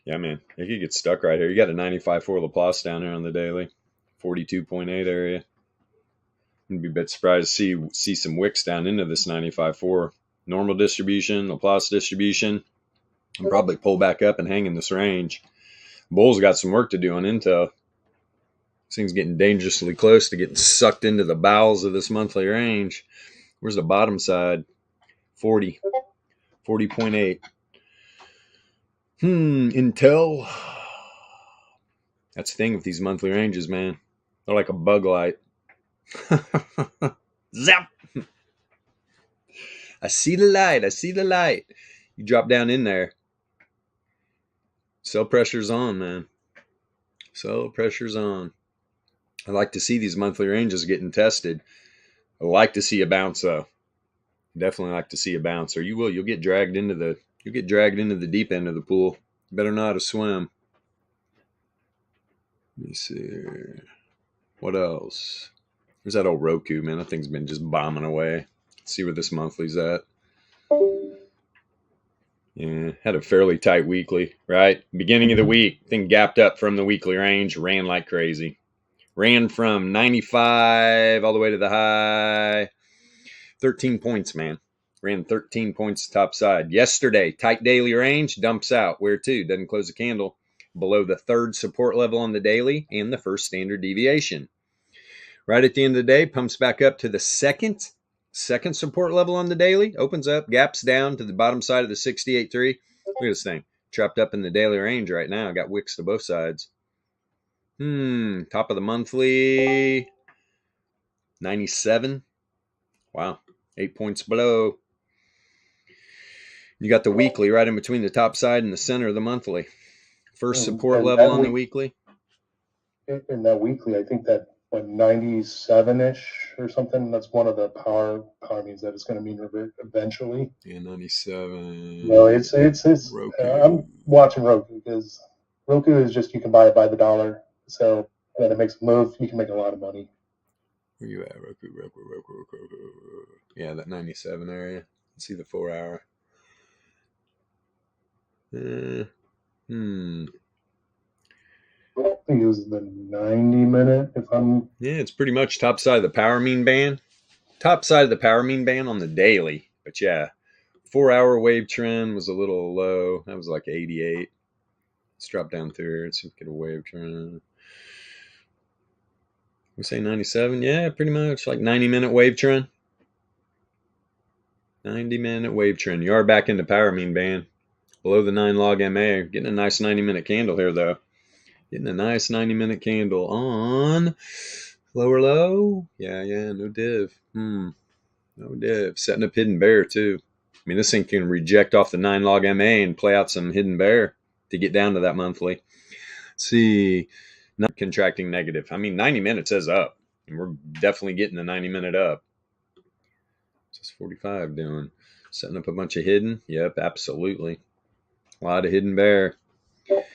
yeah, man, it could get stuck right here. You got a 95.4 Laplace down here on the daily, 42.8 area. I'd be a bit surprised to see some wicks down into this 95.4. Normal distribution, Laplace distribution, and probably pull back up and hang in this range. Bull's got some work to do on Intel. This thing's getting dangerously close to getting sucked into the bowels of this monthly range. Where's the bottom side? 40. 40.8. Intel. That's the thing with these monthly ranges, man. They're like a bug light. Zap! I see the light. I see the light. You drop down in there. Sell pressure's on, man. Sell pressure's on. I like to see these monthly ranges getting tested. I like to see a bounce, though. Definitely like to see a bounce, or you will. You'll get dragged into the deep end of the pool. You better know how to swim. Let me see. What else? There's that old Roku, man. That thing's been just bombing away. Let's see where this monthly's at. Yeah, had a fairly tight weekly, right? Beginning of the week, thing gapped up from the weekly range, ran like crazy. Ran from 95 all the way to the high. 13 points, man. Ran 13 points top side. Yesterday, tight daily range, dumps out. Where to? Doesn't close a candle. Below the third support level on the daily and the first standard deviation. Right at the end of the day, pumps back up to the second support level on the daily. Opens up, gaps down to the bottom side of the 68.3. Look at this thing. Trapped up in the daily range right now. Got wicks to both sides. Top of the monthly, 97. Wow. 8 points below. You got the weekly right in between the top side and the center of the monthly. First support level on the weekly. In that weekly, I think that 97-ish or something. That's one of the power means that it's going to mean revert eventually. Yeah, 97. No, it's Roku. I'm watching Roku because Roku is just, you can buy it by the dollar. So when it makes a move, you can make a lot of money. Where you at? Roku. Yeah, that 97 area. Let's see the 4 hour. I think it was the 90-minute. Yeah, it's pretty much top side of the power mean band. Top side of the power mean band on the daily. But yeah, 4 hour wave trend was a little low. That was like 88. Let's drop down through here and see if we get a wave trend. We say 97. Yeah, pretty much like 90-minute wave trend. 90-minute wave trend. You are back into power mean band. Below the 9 log MA. Getting a nice 90-minute candle here, though. Getting a nice 90-minute candle on lower low. Yeah, no div. No div. Setting up hidden bear, too. I mean, this thing can reject off the 9 log MA and play out some hidden bear to get down to that monthly. Let's see. Not contracting negative. I mean, 90 minutes is up. And we're definitely getting the 90-minute up. What's 45 doing? Setting up a bunch of hidden? Yep, absolutely. A lot of hidden bear.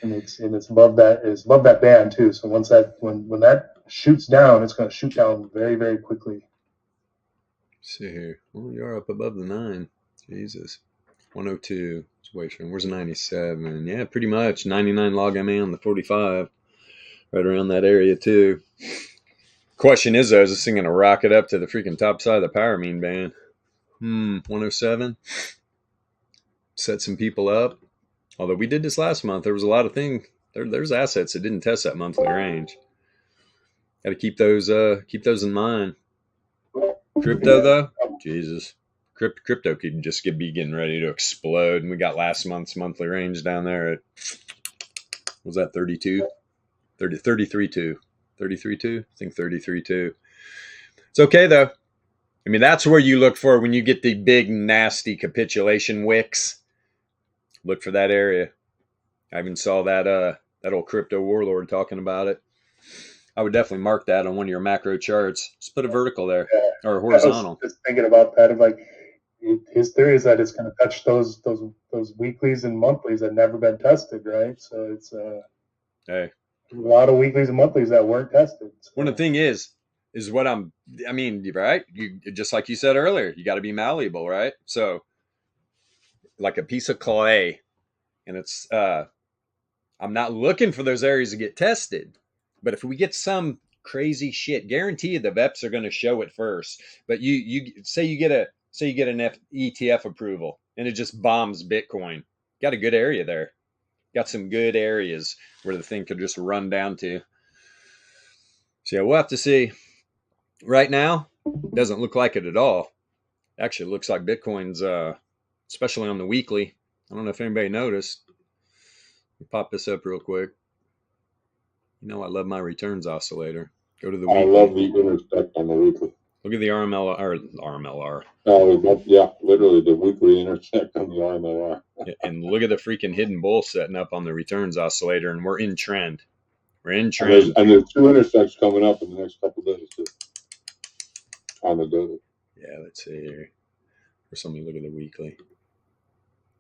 And it's above that band too. So once when that shoots down, it's going to shoot down very, very quickly. Let's see here. Well, you're up above the 9. Jesus. 102. Where's 97? Yeah, pretty much. 99 log MA on the 45. Right around that area too. Question is though, is this thing going to rocket up to the freaking top side of the power mean band? 107. Set some people up. Although we did this last month, there was a lot of things. There's assets that didn't test that monthly range. Got to keep those in mind. Crypto though, Jesus, crypto could just be getting ready to explode. And we got last month's monthly range down there at, was that 32? 33.2. 33.2? I think 33.2. It's okay though. I mean, that's where you look for when you get the big nasty capitulation wicks. Look for that area. I even saw that old crypto warlord talking about it. I would definitely mark that on one of your macro charts. Just put a vertical there or a horizontal. I was just thinking about that. Of like, his theory is that it's going to touch those weeklies and monthlies that never been tested, right? So it's hey, A lot of weeklies and monthlies that weren't tested. So. Well, the thing is what I mean, right? You just like you said earlier, you got to be malleable, right? So, like a piece of clay, and it's I'm not looking for those areas to get tested, but if we get some crazy shit, guarantee the VEPS are going to show it first. But you say you get an ETF approval and it just bombs Bitcoin. Got a good area there. Got some good areas where the thing could just run down to. So yeah, we'll have to see. Right now, doesn't look like it at all. Actually, it looks like Bitcoin's, especially on the weekly. I don't know if anybody noticed. Let me pop this up real quick. You know I love my returns oscillator. Go to the weekly. I love the intersect on the weekly. Look at the RMLR. Oh, yeah, literally the weekly intersect on the RMLR. And look at the freaking hidden bull setting up on the returns oscillator, and we're in trend. We're in And trend. there's two intersects coming up in the next couple of days too. On the daily. Yeah, let's see here. Or somebody look at the weekly.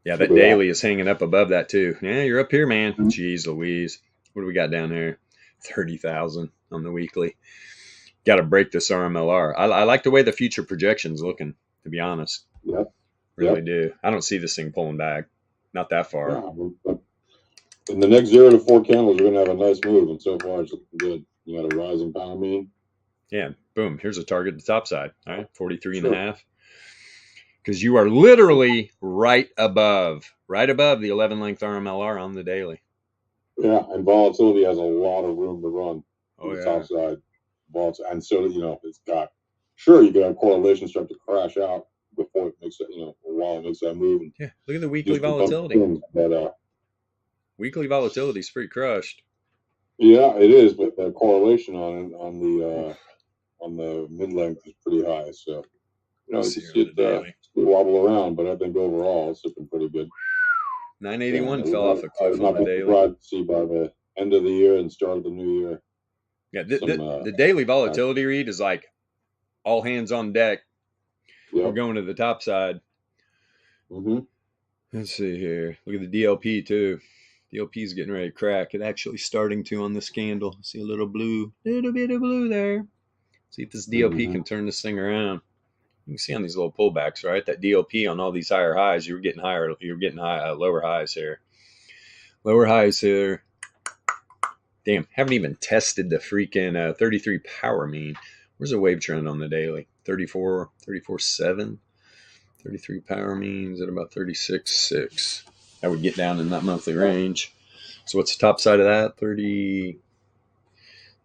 Yeah, that daily is hanging up above that too. Yeah, you're up here, man. Mm-hmm. Jeez Louise. What do we got down here? 30,000 on the weekly. Got to break this RMLR. I like the way the future projection's looking, to be honest. Yep. Really do. I don't see this thing pulling back. Not that far. Yeah, in the next 0 to 4 candles, we're going to have a nice move, and so far it's looking good. You got a rising pound mean. Yeah, boom. Here's a target at the top side. All right, 43 and a half. Because you are literally right above the 11 length RMLR on the daily. Yeah, and volatility has a lot of room to run on the top side. And so, it's got, sure, you can have correlation start to crash out before it makes that, while it makes that move. And yeah, look at the weekly volatility. Weekly volatility is pretty crushed. Yeah, it is, but the correlation on the mid length is pretty high. So, you see it wobble around, but I think overall it's looking pretty good. 981 fell off a cliff on the daily. Glad to see by the end of the year and start of the new year. Yeah, the daily volatility read is like all hands on deck. Yep. We're going to the top side. Mm-hmm. Let's see here. Look at the DLP too. DLP is getting ready to crack. It's actually starting to on this candle. See a little bit of blue there. See if this DLP can turn this thing around. You can see on these little pullbacks, right? That DLP on all these higher highs, you're getting lower highs here. Lower highs here. Damn, haven't even tested the freaking 33 power mean. Where's the wave trend on the daily? 34.7. 33 power means at about 36.6. That would get down in that monthly range. So what's the top side of that? 30.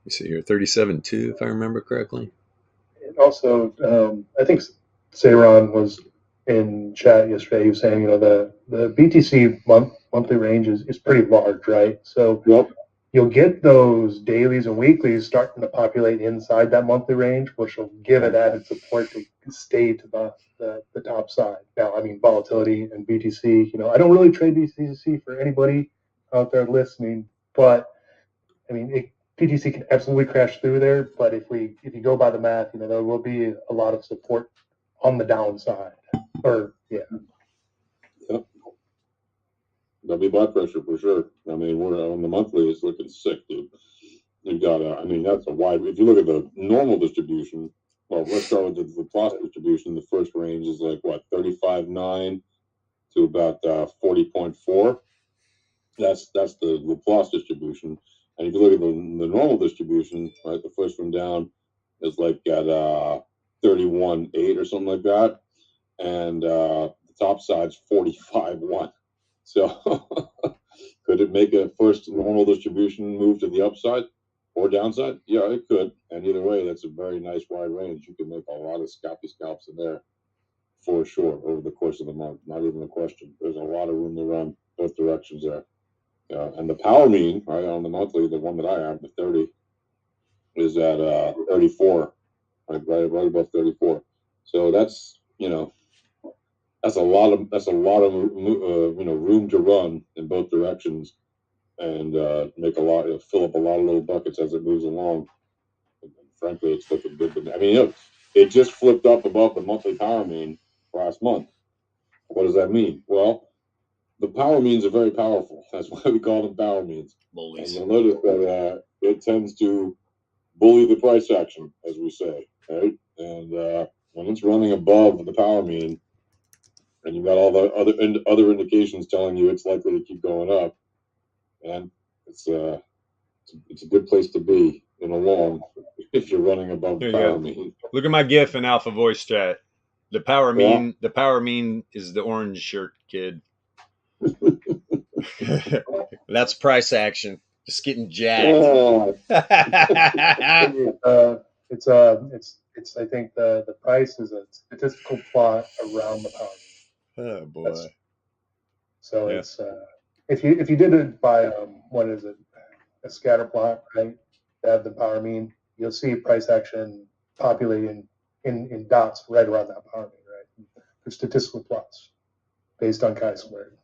You see here, 37.2, if I remember correctly. And also, I think Sayron was in chat yesterday. He was saying, the BTC monthly range is pretty large, right? So you'll get those dailies and weeklies starting to populate inside that monthly range, which will give it added support to stay to the top side. Now, I mean, volatility and BTC, I don't really trade BTC for anybody out there listening, but I mean, BTC can absolutely crash through there, but if you go by the math, there will be a lot of support on the downside. Yep. There'll be buy pressure for sure. I mean, we're on the monthly, it's looking sick, dude. You've got that's a wide. If you look at the normal distribution, well, let's start with the Laplace distribution. The first range is like what 35.9 to about 40.4. That's the Laplace distribution. And if you look at the normal distribution, right, the first one down is like at 31.8 or something like that, and the top side's 45.1. So could it make a first normal distribution move to the upside or downside? Yeah, it could. And either way, that's a very nice wide range. You can make a lot of scalps in there for sure over the course of the month. Not even a question. There's a lot of room to run both directions there. And the power mean, right, on the monthly, the one that I have, the 30, is at 34, right above 34. So that's, that's a lot of room to run in both directions, and fill up a lot of little buckets as it moves along. And frankly, it's looking good to me. I mean, it just flipped up above the monthly power mean last month. What does that mean? Well, the power means are very powerful. That's why we call them power means. And Bullies. you'll notice that it tends to bully the price action, as we say, right? And when it's running above the power mean, and you've got all the other indications telling you it's likely to keep going up, and it's a good place to be in a long if you're running above the There you power go. mean. Look at my GIF in Alpha Voice Chat. The power Yeah. mean. The power mean is the orange shirt kid. That's price action. Just getting jacked. Oh, It's I think the price is a statistical plot around the power. Oh boy. That's- So Yeah. it's if you did it by what is it, a scatter plot, right? To have the power mean, you'll see price action populating in dots right around that power mean, right? They're statistical plots based on chi-squared.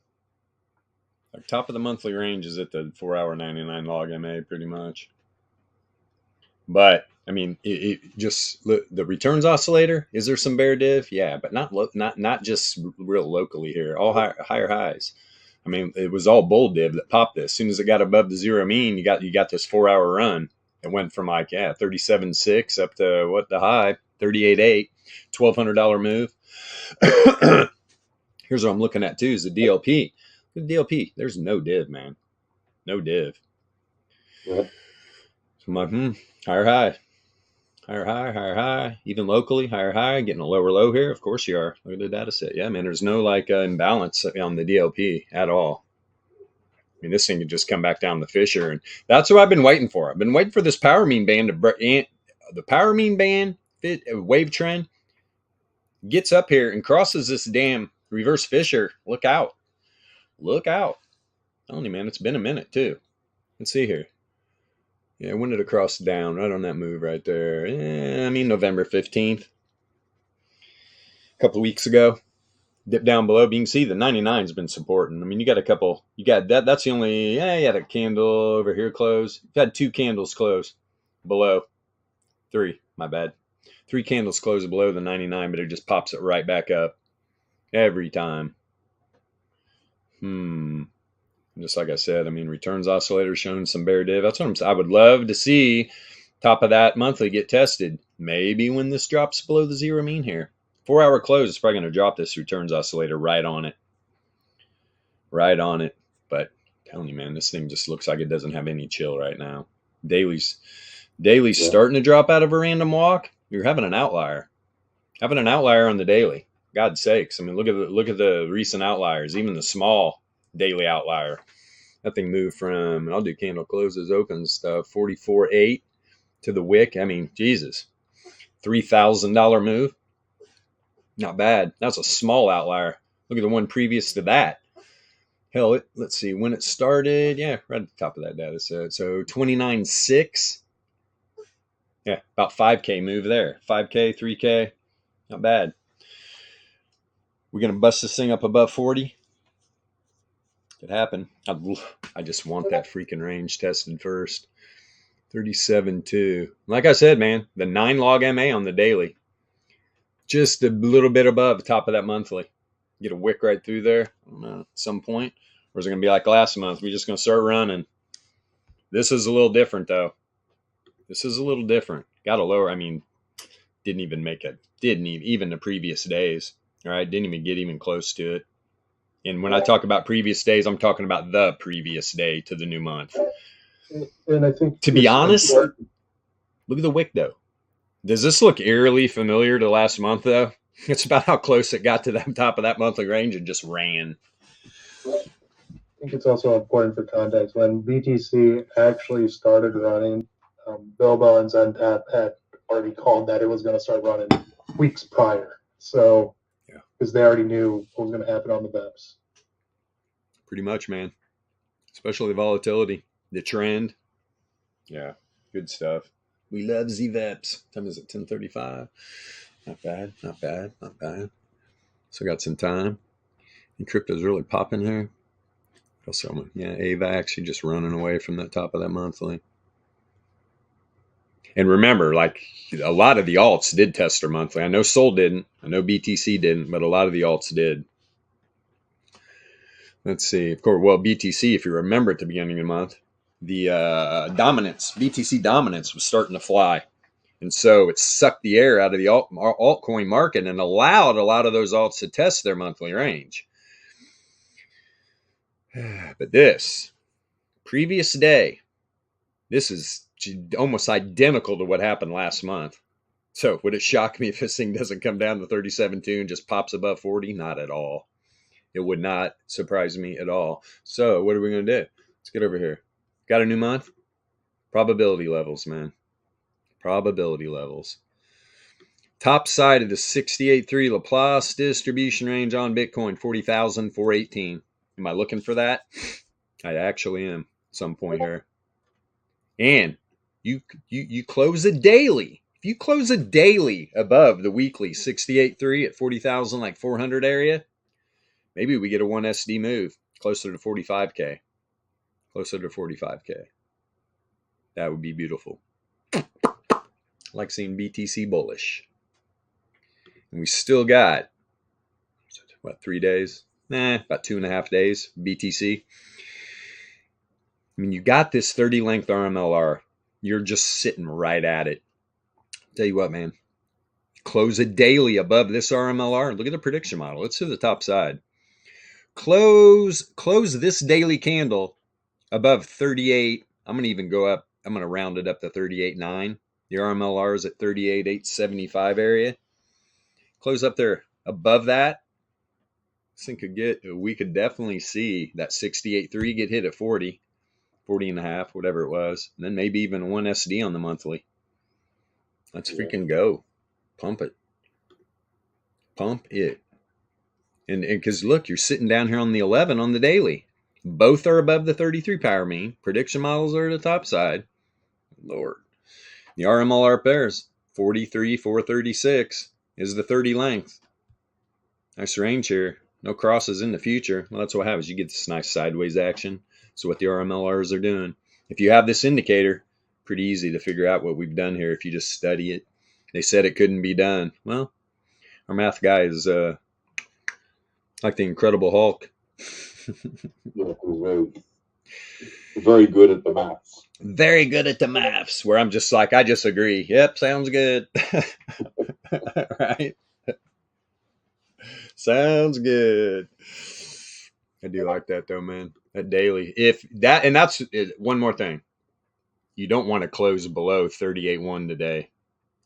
Like top of the monthly range is at the 4-hour 99 log MA pretty much. But I mean, it just the returns oscillator. Is there some bear div? Yeah, but not just real locally here. All higher highs. I mean, it was all bull div that popped this. As soon as it got above the zero mean, you got this 4-hour run. It went from like 37.6 up to what the high 38.8, $1,200 move. Here's what I'm looking at too is the DLP. The DLP, there's no div, man, no div. yeah. So I'm like, higher high, even locally, higher high, getting a lower low here. Of course you are. Look at the data set. Yeah, man, there's no like imbalance on the DLP at all. I mean, this thing could just come back down the fissure, and that's what I've been waiting for. I've been waiting for this power mean band the power mean band wave trend gets up here and crosses this damn reverse fissure. Look out. Look out. I'm telling you, man, it's been a minute too. Let's see here. Yeah, when did it cross down? Right on that move right there. I mean, November 15th. A couple of weeks ago. Dip down below. But you can see the 99's been supporting. I mean, you got a couple. You got that. That's the only. You had a candle over here close. You've had 2 candles close below. 3. My bad. 3 candles close below the 99, but it just pops it right back up every time. Just like I said, I mean, returns oscillator showing some bear div. That's what I would love to see top of that monthly get tested. Maybe when this drops below the zero mean here. 4-hour close is probably going to drop this returns oscillator right on it. Right on it. But I'm telling you, man, this thing just looks like it doesn't have any chill right now. Daily's starting to drop out of a random walk. You're having an outlier. Having an outlier on the daily. God's sakes. I mean, look at the recent outliers, even the small daily outlier. That thing moved from, and I'll do candle closes, opens stuff, 44.8 to the wick. I mean, Jesus, $3,000 move. Not bad. That's a small outlier. Look at the one previous to that. Hell, let's see when it started. Yeah, right at the top of that data set. So 29.6. Yeah, about 5K move there. 5K, 3K. Not bad. We're going to bust this thing up above 40. Could happen. I just want that freaking range tested first. 37.2. Like I said, man, the 9 log MA on the daily. Just a little bit above the top of that monthly. Get a wick right through there. I don't know, at some point. Or is it going to be like last month? We're just going to start running. This is a little different, though. This is a little different. Got a lower, I mean, didn't even the previous days. All right, didn't even get even close to it. And when I talk about previous days, I'm talking about the previous day to the new month. And I think, to be honest, look at the wick, though. Does this look eerily familiar to last month, though? It's about how close it got to the top of that monthly range and just ran. I think it's also important for context. When BTC actually started running, Bilbo and Zentap had already called that it was going to start running weeks prior. So, because they already knew what was going to happen on the VEPS. Pretty much, man. Especially the volatility, the trend. Yeah, good stuff. We love VEPS. Time is it 10:35? Not bad, not bad, not bad. So got some time. And crypto's really popping here. Also, yeah, AVAX, you're just running away from that top of that monthly. And remember, like a lot of the alts did test their monthly. I know Sol didn't. I know BTC didn't, but a lot of the alts did. Let's see. Of course, well, BTC, if you remember at the beginning of the month, the BTC dominance was starting to fly. And so it sucked the air out of the altcoin market and allowed a lot of those alts to test their monthly range. But this previous day, this is almost identical to what happened last month. So would it shock me if this thing doesn't come down to 37.2 and just pops above 40? Not at all. It would not surprise me at all. So what are we going to do? Let's get over here. Got a new month? Probability levels, man. Probability levels. Top side of the 68.3 Laplace distribution range on Bitcoin, 40,418. Am I looking for that? I actually am at some point here. And you close a daily. If you close a daily above the weekly 68.3 at 40,400 area, maybe we get a 1SD move closer to 45K. Closer to 45K. That would be beautiful. Like seeing BTC bullish. And we still got, what, 3 days? About 2.5 days, BTC. I mean, you got this 30 length RMLR. You're just sitting right at it. Tell you what, man. Close a daily above this RMLR. Look at the prediction model. It's to the top side. Close this daily candle above 38. I'm going to even go up. I'm going to round it up to 38.9. The RMLR is at 38.875 area. Close up there above that. This thing we could definitely see that 68.3 get hit at 40 and a half, whatever it was. And then maybe even 1 SD on the monthly. Let's freaking go. Pump it. Pump it. And because look, you're sitting down here on the 11 on the daily. Both are above the 33 power mean. Prediction models are at the top side. Lord. The RMLR pairs, 43,436 is the 30 length. Nice range here. No crosses in the future. Well, that's what happens. You get this nice sideways action. So what the RMLRs are doing. If you have this indicator, pretty easy to figure out what we've done here if you just study it. They said it couldn't be done. Well, our math guy is like the Incredible Hulk. Yeah, very, very good at the maths. Very good at the maths, where I'm just like, I just agree. Yep, sounds good. Right? Sounds good. I do like that though, man. That daily. And that's one more thing. You don't want to close below 38.1 today.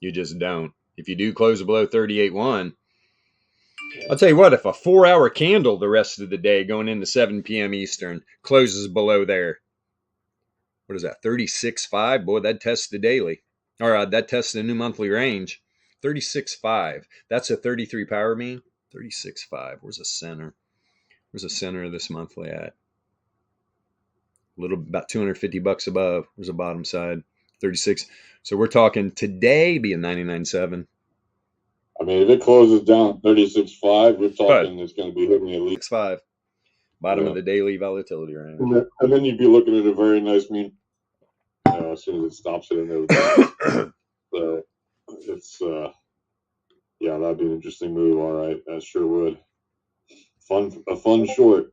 You just don't. If you do close below 38.1, I'll tell you what, if a 4-hour candle the rest of the day going into 7 p.m. Eastern closes below there, what is that, 36.5? Boy, that tests the daily. Or that tests the new monthly range. 36.5. That's a 33 power mean. 36.5. Where's the center? Where's the center of this monthly at? A little, about $250 above. Where's the bottom side? 36. So we're talking today being 99.7. I mean, if it closes down 36.5, we're talking it's going to be hitting at least 6.5. Bottom of the daily volatility range. And then you'd be looking at a very nice mean, as soon as it stops it and everything. So it's, yeah, that'd be an interesting move. All right. That sure would. A fun short.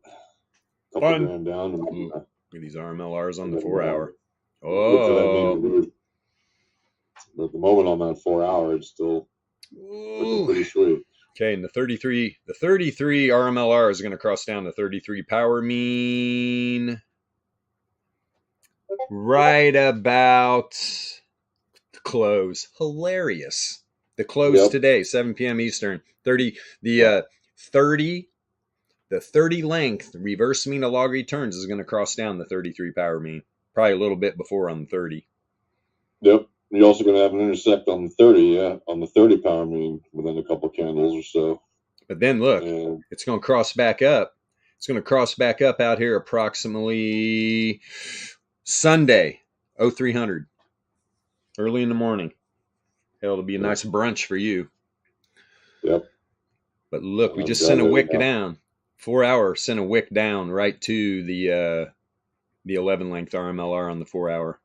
Couple grand down. Look at these RMLRs on the 4-hour. Oh. But at the moment on that 4-hour, it's still looking pretty sweet. Okay, and the 33 RMLR is going to cross down the 33 power mean right about the close. Hilarious. The close today, 7 p.m. Eastern. 30 length reverse mean of log returns is going to cross down the 33 power mean. Probably a little bit before on the 30. Yep. You're also going to have an intersect on the 30, on the 30 power mean within a couple candles or so. But then look, it's going to cross back up. It's going to cross back up out here approximately Sunday, 0300, early in the morning. Hell, it'll be a nice brunch for you. Yep. But look, we just sent a wick down. 4-hour sent a wick down right to the 11 length RMLR on the 4-hour.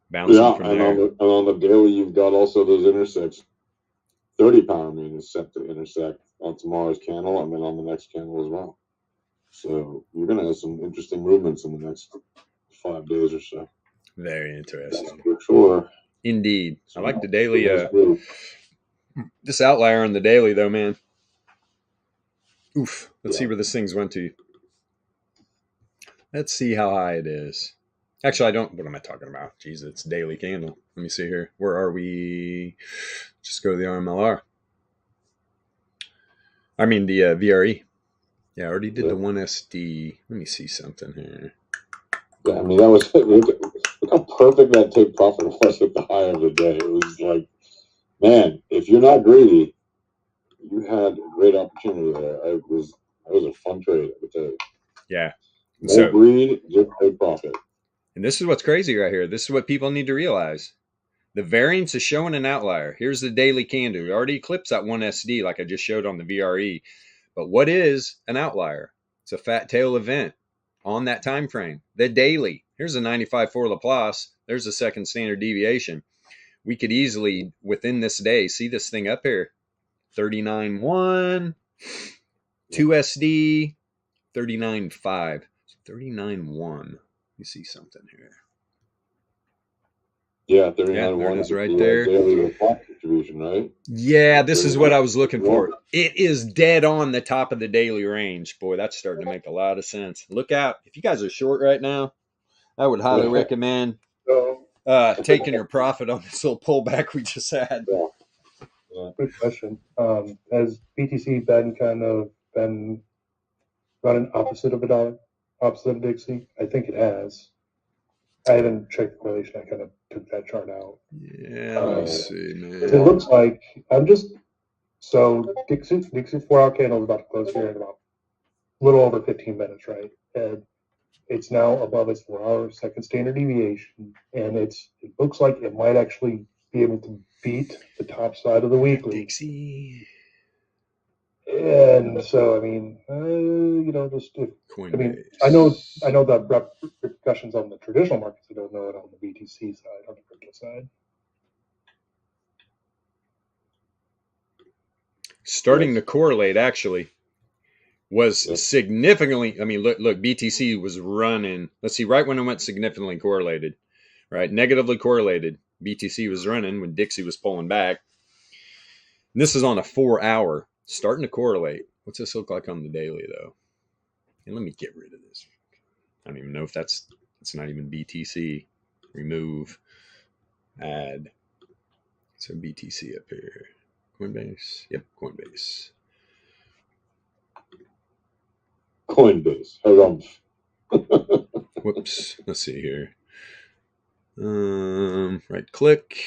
Bouncing from there. And on the daily, you've got also those intersects. 30 power mean is set to intersect on tomorrow's candle and then on the next candle as well. So you're going to have some interesting movements in the next 5 days or so. Very That's interesting. for sure. Indeed. I So, like the daily. nice move. This outlier on the daily, though, man. Oof. Let's Yeah. see where this thing's went to. Let's see how high it is. Actually, I don't. What am I talking about? Jeez, it's daily candle. Let me see here. Where are we? Just go to the RMLR. I mean, the VRE. Yeah, I already did Yeah. the 1SD. Let me see something here. Yeah, I mean, that was look how perfect that take profit was at the high of the day. It was like, man, if you're not greedy, you had a great opportunity there. That was a fun trade, I would tell you. Yeah. No greed, just take profit. And this is what's crazy right here. This is what people need to realize. The variance is showing an outlier. Here's the daily candle. We already eclipsed that 1SD like I just showed on the VRE. But what is an outlier? It's a fat tail event on that time frame. The daily. Here's a 95.4 Laplace. There's a second standard deviation. We could easily, within this day, see this thing up here. 39.1, 2SD, 39.5. 39.1. You see something here. Yeah, 39.1 there it is right the there. daily response distribution, right? Yeah, this is what I was looking for. It is dead on the top of the daily range. Boy, that's starting to make a lot of sense. Look out. If you guys are short right now, I would highly recommend taking your profit on this little pullback we just had. Yeah. Good question. Has BTC been running opposite of a dollar, opposite of Dixie? I think it has. I haven't checked the correlation. I kind of took that chart out. Yeah, let me see, man. It looks like so Dixie 4-hour candle is about to close here in about a little over 15 minutes, right? And it's now above its 4-hour second standard deviation, and it looks like it might actually be able to beat the top side of the weekly. Dixie. And so, I mean, Coinbase. I know the repercussions on the traditional markets. I don't know it on the BTC side, on the crypto side. Starting to correlate, actually, was significantly. I mean, look, BTC was running. Let's see, right when it went significantly correlated, right? Negatively correlated. BTC was running when Dixie was pulling back. And this is on a 4-hour, starting to correlate. What's this look like on the daily, though? And let me get rid of this. I don't even know if it's not even BTC. Remove, add. So BTC up here. Coinbase. Yep, Coinbase. Coinbase. Whoops. Let's see here. Right click.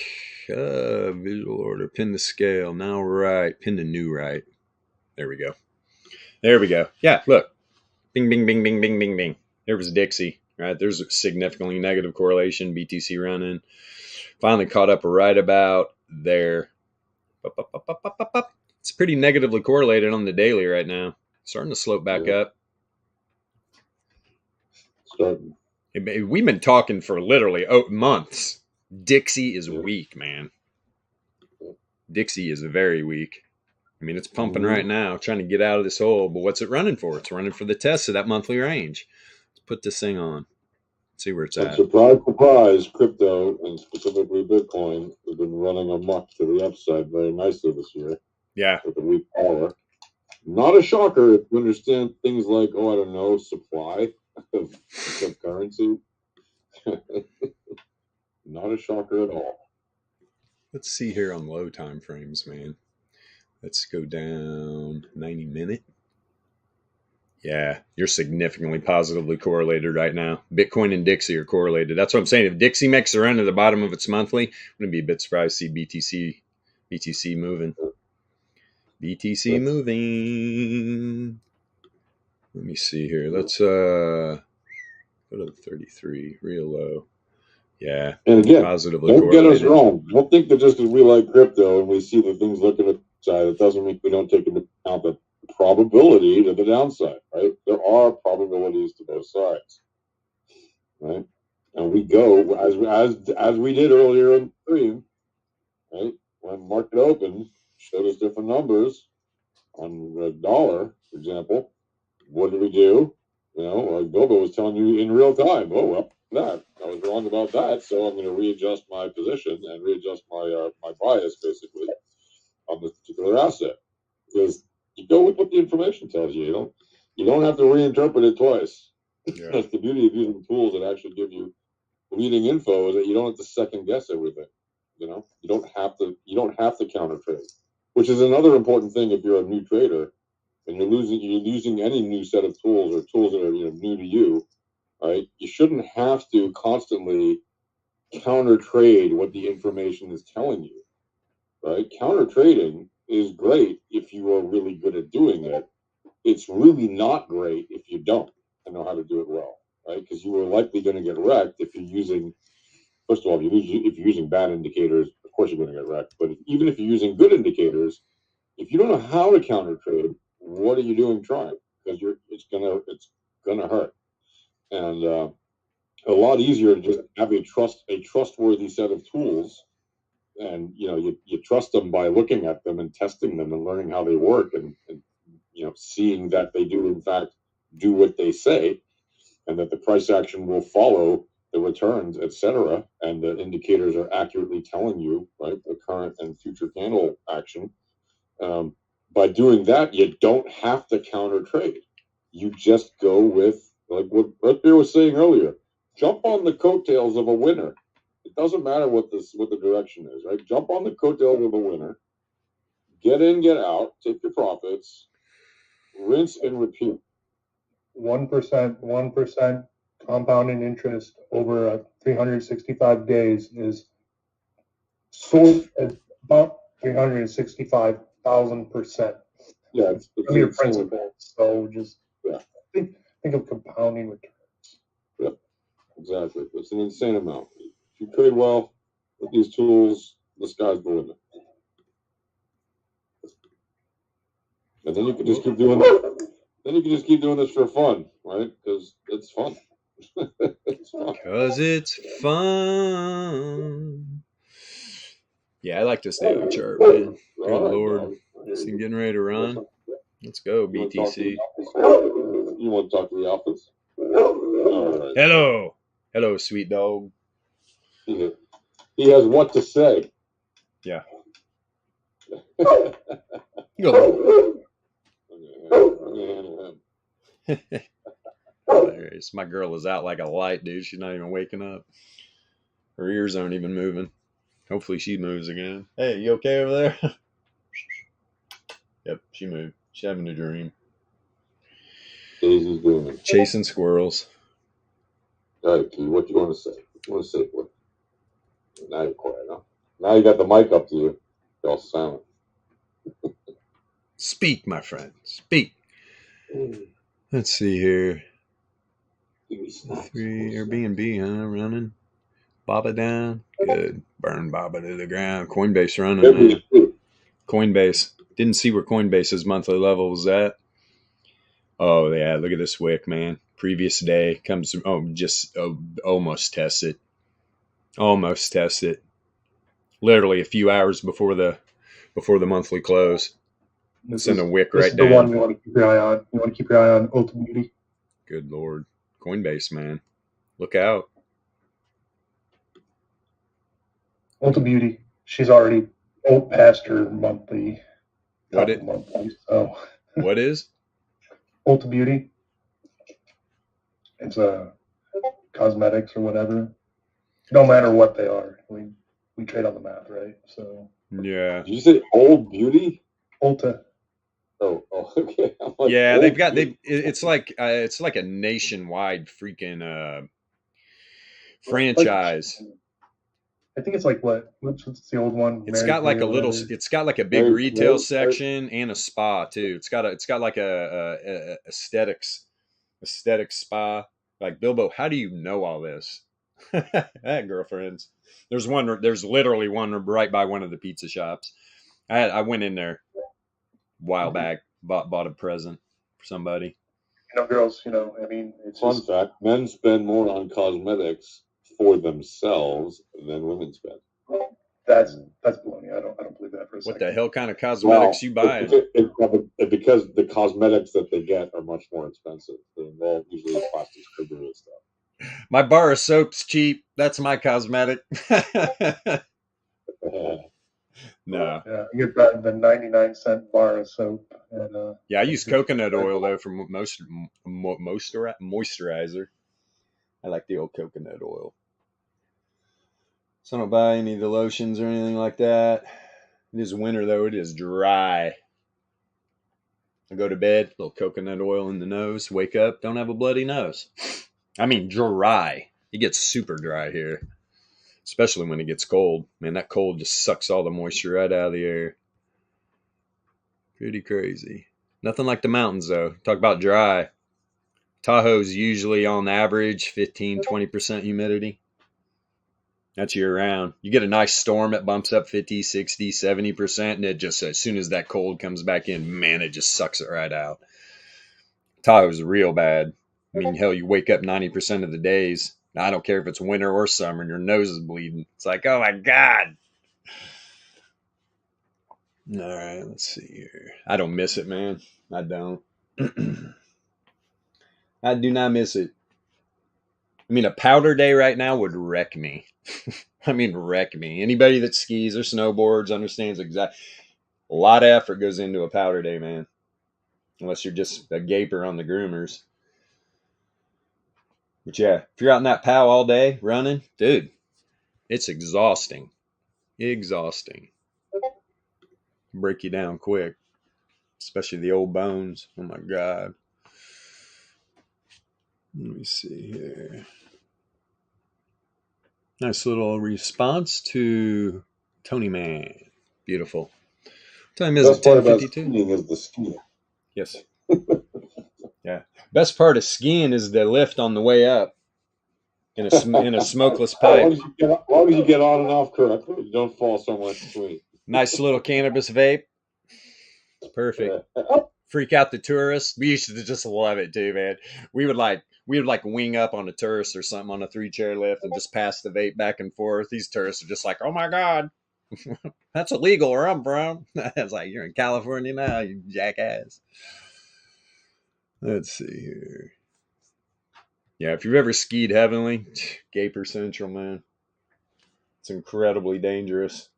Visual order. Pin the scale. Now right. Pin the new right. There we go. Yeah, look. Bing, bing, bing, bing, bing, bing, bing. There was Dixie, right? There's a significantly negative correlation. BTC running. Finally caught up right about there. It's pretty negatively correlated on the daily right now. Starting to slope back up. Starting. We've been talking for literally months. Dixie is weak, man. Dixie is very weak. I mean, it's pumping right now, trying to get out of this hole. But what's it running for? It's running for the test of that monthly range. Let's put this thing on. See where it's at. Surprise, surprise, crypto, and specifically Bitcoin, have been running amok to the upside very nicely this year. Yeah. With a weak power. Not a shocker if you understand things like, supply of currency. Not a shocker at all. Let's see here on low time frames, man. Let's go down 90 minute. Yeah, you're significantly positively correlated right now. Bitcoin and Dixie are correlated. That's what I'm saying. If Dixie makes a run to the bottom of its monthly, I'm going to be a bit surprised to see BTC moving. BTC moving. Let me see here. Let's go to the 33, real low. Yeah. And again, positively don't correlated. Get us wrong. Don't think that just because we like crypto and we see the things looking at the side, it doesn't mean we don't take into account the probability to the downside, right? There are probabilities to both sides, right? And we go as we did earlier in the stream, right? When market opened, showed us different numbers on the dollar, for example. what did we do? You know, like Bilbo was telling you in real time. Oh well, that I was wrong about that, so I'm going to readjust my position and readjust my my bias basically on this particular asset, because you go with what the information tells you. You don't have to reinterpret it twice. Yeah. That's the beauty of using tools that actually give you leading info, is that you don't have to second guess everything. You know, you don't have to counter trade, which is another important thing if you're a new trader and you're using any new set of tools or tools that are new to you, right? You shouldn't have to constantly counter trade what the information is telling you, right? Counter trading is great if you are really good at doing it. It's really not great if you don't and know how to do it well, right? Because you are likely going to get wrecked if you're using. First of all, if you're using bad indicators, of course you're going to get wrecked. But even if you're using good indicators, if you don't know how to counter trade, what are you doing trying? Because it's gonna hurt, and a lot easier to just have a trustworthy set of tools, and you trust them by looking at them and testing them and learning how they work, and seeing that they do in fact do what they say, and that the price action will follow the returns, etc., and the indicators are accurately telling you, right, the current and future candle action. By doing that, you don't have to counter trade. You just go with, like what Bear was saying earlier, jump on the coattails of a winner. It doesn't matter what the direction is, right? Jump on the coattails of a winner, get in, get out, take your profits, rinse and repeat. 1% compounding interest over 365 days is about 365,000%. Yeah, it's your principal. So just think of compounding returns. Yep, exactly. It's an insane amount. If you trade well with these tools, the sky's the limit. And then you can just keep doing this for fun, right? Because it's fun. It's fun. Because it's fun. Yeah, I like this daily chart, man. Good Lord. This thing getting ready to run. Let's go, BTC. You want to talk to the office? All right. Hello. Hello, sweet dog. He has what to say. Yeah. Go. Hilarious. My girl is out like a light, dude. She's not even waking up. Her ears aren't even moving. Hopefully she moves again. Hey, you okay over there? Yep, she moved. She's having a dream. Daisy's doing it. Chasing squirrels. All right, Key, what do you want to say? What do you want to say, boy? Now you're quiet, huh? Now you got the mic up to you. You're all silent. Speak, my friend. Speak. Let's see here. 3 Airbnb, huh? Running. Baba down. Good. Burn Baba to the ground. Coinbase running, man. Coinbase. Didn't see where Coinbase's monthly level was at. Oh, yeah. Look at this wick, man. Previous day comes. Almost test it. Almost test it. Literally a few hours before the monthly close. Send a wick right down. This is the one you want to keep your eye on. You want to keep your eye on Ultimate. Good Lord. Coinbase, man. Look out. Ulta Beauty, she's already past her monthly. What it? Monthly, so. What is? Ulta Beauty. It's cosmetics or whatever. No matter what they are, we trade on the math, right? So. Yeah. Did you say Old Beauty? Ulta. Oh, okay. Like, yeah, it's like a nationwide freaking franchise. I think it's like what's the old one? It's got like a big retail section and a spa too. It's got like a aesthetics spa. Like, Bilbo, how do you know all this? That girlfriends. There's literally one right by one of the pizza shops. I went in there a while back, bought a present for somebody. Girls, I mean, it's fun fact: men spend more on cosmetics for themselves than women spend. That's baloney. I don't believe that for a second. What the hell kind of cosmetics you buying? It's because the cosmetics that they get are much more expensive. They involve usually plastic surgery and stuff. My bar of soap's cheap. That's my cosmetic. No. Yeah, you get that in the 99-cent bar of soap. And, Yeah, I use coconut oil though for most moisturizer. I like the old coconut oil. So I don't buy any of the lotions or anything like that. It is winter though. It is dry. I go to bed, little coconut oil in the nose, wake up, don't have a bloody nose. I mean dry. It gets super dry here. Especially when it gets cold. Man, that cold just sucks all the moisture right out of the air. Pretty crazy. Nothing like the mountains though. Talk about dry. Tahoe's usually on average 15-20% humidity. That's year round. You get a nice storm, it bumps up 50, 60, 70%, and it just, as soon as that cold comes back in, man, it just sucks it right out. Tahoe's real bad. I mean, hell, you wake up 90% of the days. I don't care if it's winter or summer and your nose is bleeding. It's like, oh my God. All right, let's see here. I don't miss it, man. I don't. I do not miss it. I mean, a powder day right now would wreck me. I mean, wreck me. Anybody that skis or snowboards understands exactly. A lot of effort goes into a powder day, man. Unless you're just a gaper on the groomers. But yeah, if you're out in that POW all day running, dude, it's exhausting. Exhausting. Break you down quick. Especially the old bones. Oh my God. Let me see here. Nice little response to Tony Man. Beautiful. What time is it? Best part about 10:52? skiing is the skiing. Yes. Yeah. Best part of skiing is the lift on the way up in a smokeless As long pipe. as you get on and off correctly, you don't fall somewhere between. Nice little cannabis vape. Perfect. Freak out the tourists. We used to just love it too, man. We would wing up on a tourist or something on a 3-chair lift and just pass the vape back and forth. These tourists are just like, oh my God, that's illegal where I'm from. It's like, you're in California now, you jackass. Let's see here. Yeah, if you've ever skied heavily, Gaper Central, man. It's incredibly dangerous.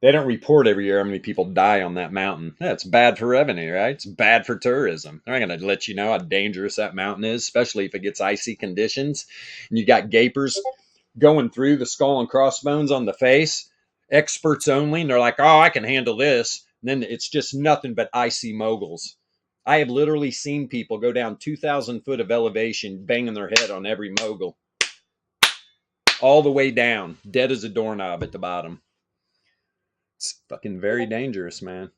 They don't report every year how many people die on that mountain. That's bad for revenue, right? It's bad for tourism. They're not going to let you know how dangerous that mountain is, especially if it gets icy conditions. And you got gapers going through the skull and crossbones on the face, experts only. And they're like, oh, I can handle this. And then it's just nothing but icy moguls. I have literally seen people go down 2,000 foot of elevation, banging their head on every mogul. All the way down, dead as a doorknob at the bottom. It's fucking very dangerous, man.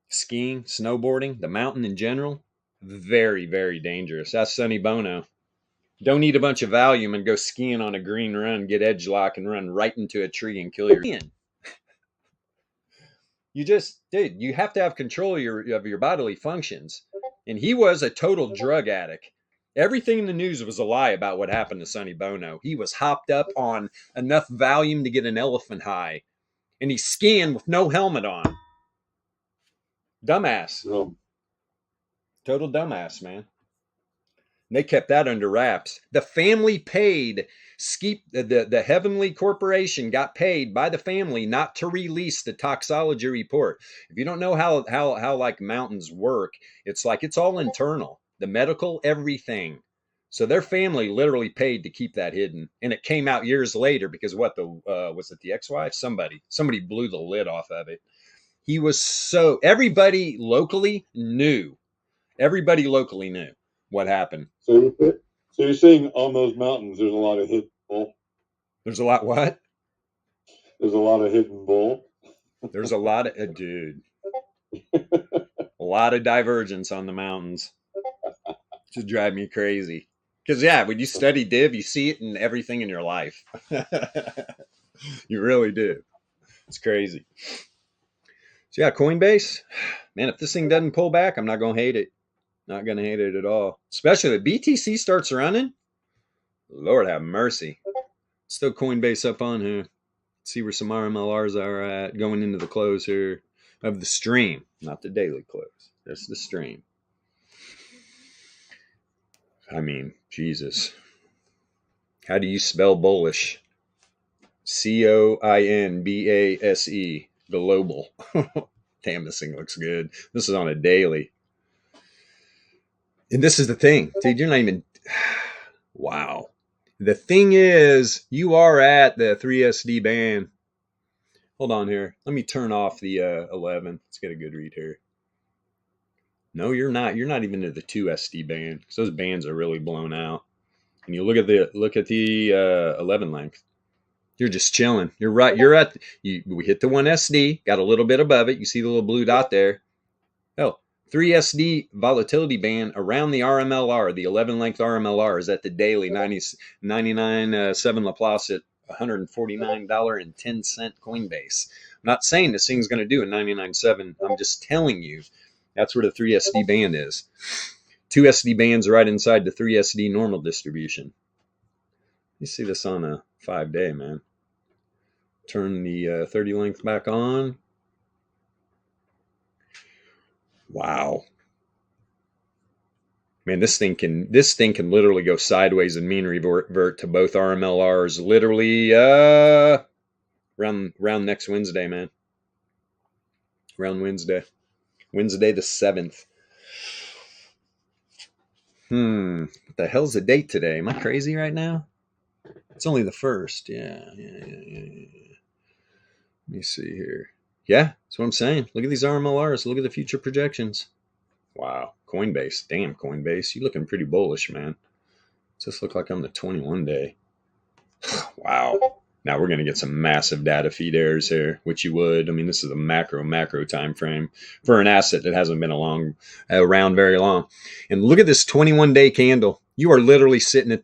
Skiing, snowboarding, the mountain in general, very, very dangerous. That's Sonny Bono. Don't eat a bunch of Valium and go skiing on a green run, get edge lock, and run right into a tree and kill your skin. You have to have control of your bodily functions. And he was a total drug addict. Everything in the news was a lie about what happened to Sonny Bono. He was hopped up on enough Valium to get an elephant high. And he's skiing with no helmet on. Dumbass. Total dumbass, man. And they kept that under wraps. The family paid. The Heavenly Corporation got paid by the family not to release the toxology report. If you don't know how like mountains work, it's like it's all internal. The medical, everything. So their family literally paid to keep that hidden, and it came out years later because was it the ex-wife? Somebody blew the lid off of it. He was everybody locally knew. Everybody locally knew what happened. So you're saying on those mountains, there's a lot of hidden bull. There's a lot what? There's a lot of hidden bull. There's a lot of dude. A lot of divergence on the mountains. Just drive me crazy. Because, yeah, when you study div, you see it in everything in your life. You really do. It's crazy. So, yeah, Coinbase. Man, if this thing doesn't pull back, I'm not going to hate it. Not going to hate it at all. Especially if BTC starts running. Lord have mercy. Still Coinbase up on here. Let's see where some RMLRs are at going into the close here of the stream, not the daily close. That's the stream. I mean, Jesus. How do you spell bullish? COINBASE. Global. Damn, this thing looks good. This is on a daily. And this is the thing, dude. You're not even. Wow. The thing is, you are at the 3SD band. Hold on here. Let me turn off the 11. Let's get a good read here. No, you're not. You're not even at the 2SD band because those bands are really blown out. And you look at the 11 length. You're just chilling. You're right. You're at we hit the 1SD, got a little bit above it. You see the little blue dot there. Oh, 3SD volatility band around the RMLR, the 11 length RMLR is at the daily 99.7 Laplace at $149.10 Coinbase. I'm not saying this thing's going to do a 99.7. I'm just telling you that's where the 3SD band is. 2SD bands right inside the 3SD normal distribution. You see this on a 5-day, man. Turn the 30 length back on. Wow. Man, this thing can literally go sideways and mean revert to both RMLRs literally around next Wednesday, man. Around Wednesday the 7th. What the hell's the date today? Am I crazy right now? It's only the 1st. Yeah. Let me see here. Yeah, that's what I'm saying. Look at these RMLRs. Look at the future projections. Wow. Coinbase. Damn, Coinbase. You looking pretty bullish, man. Does this look like I'm the 21 day? Wow. Now we're going to get some massive data feed errors here, which you would. I mean, this is a macro time frame for an asset that hasn't been around very long. And look at this 21-day candle. You are literally sitting at,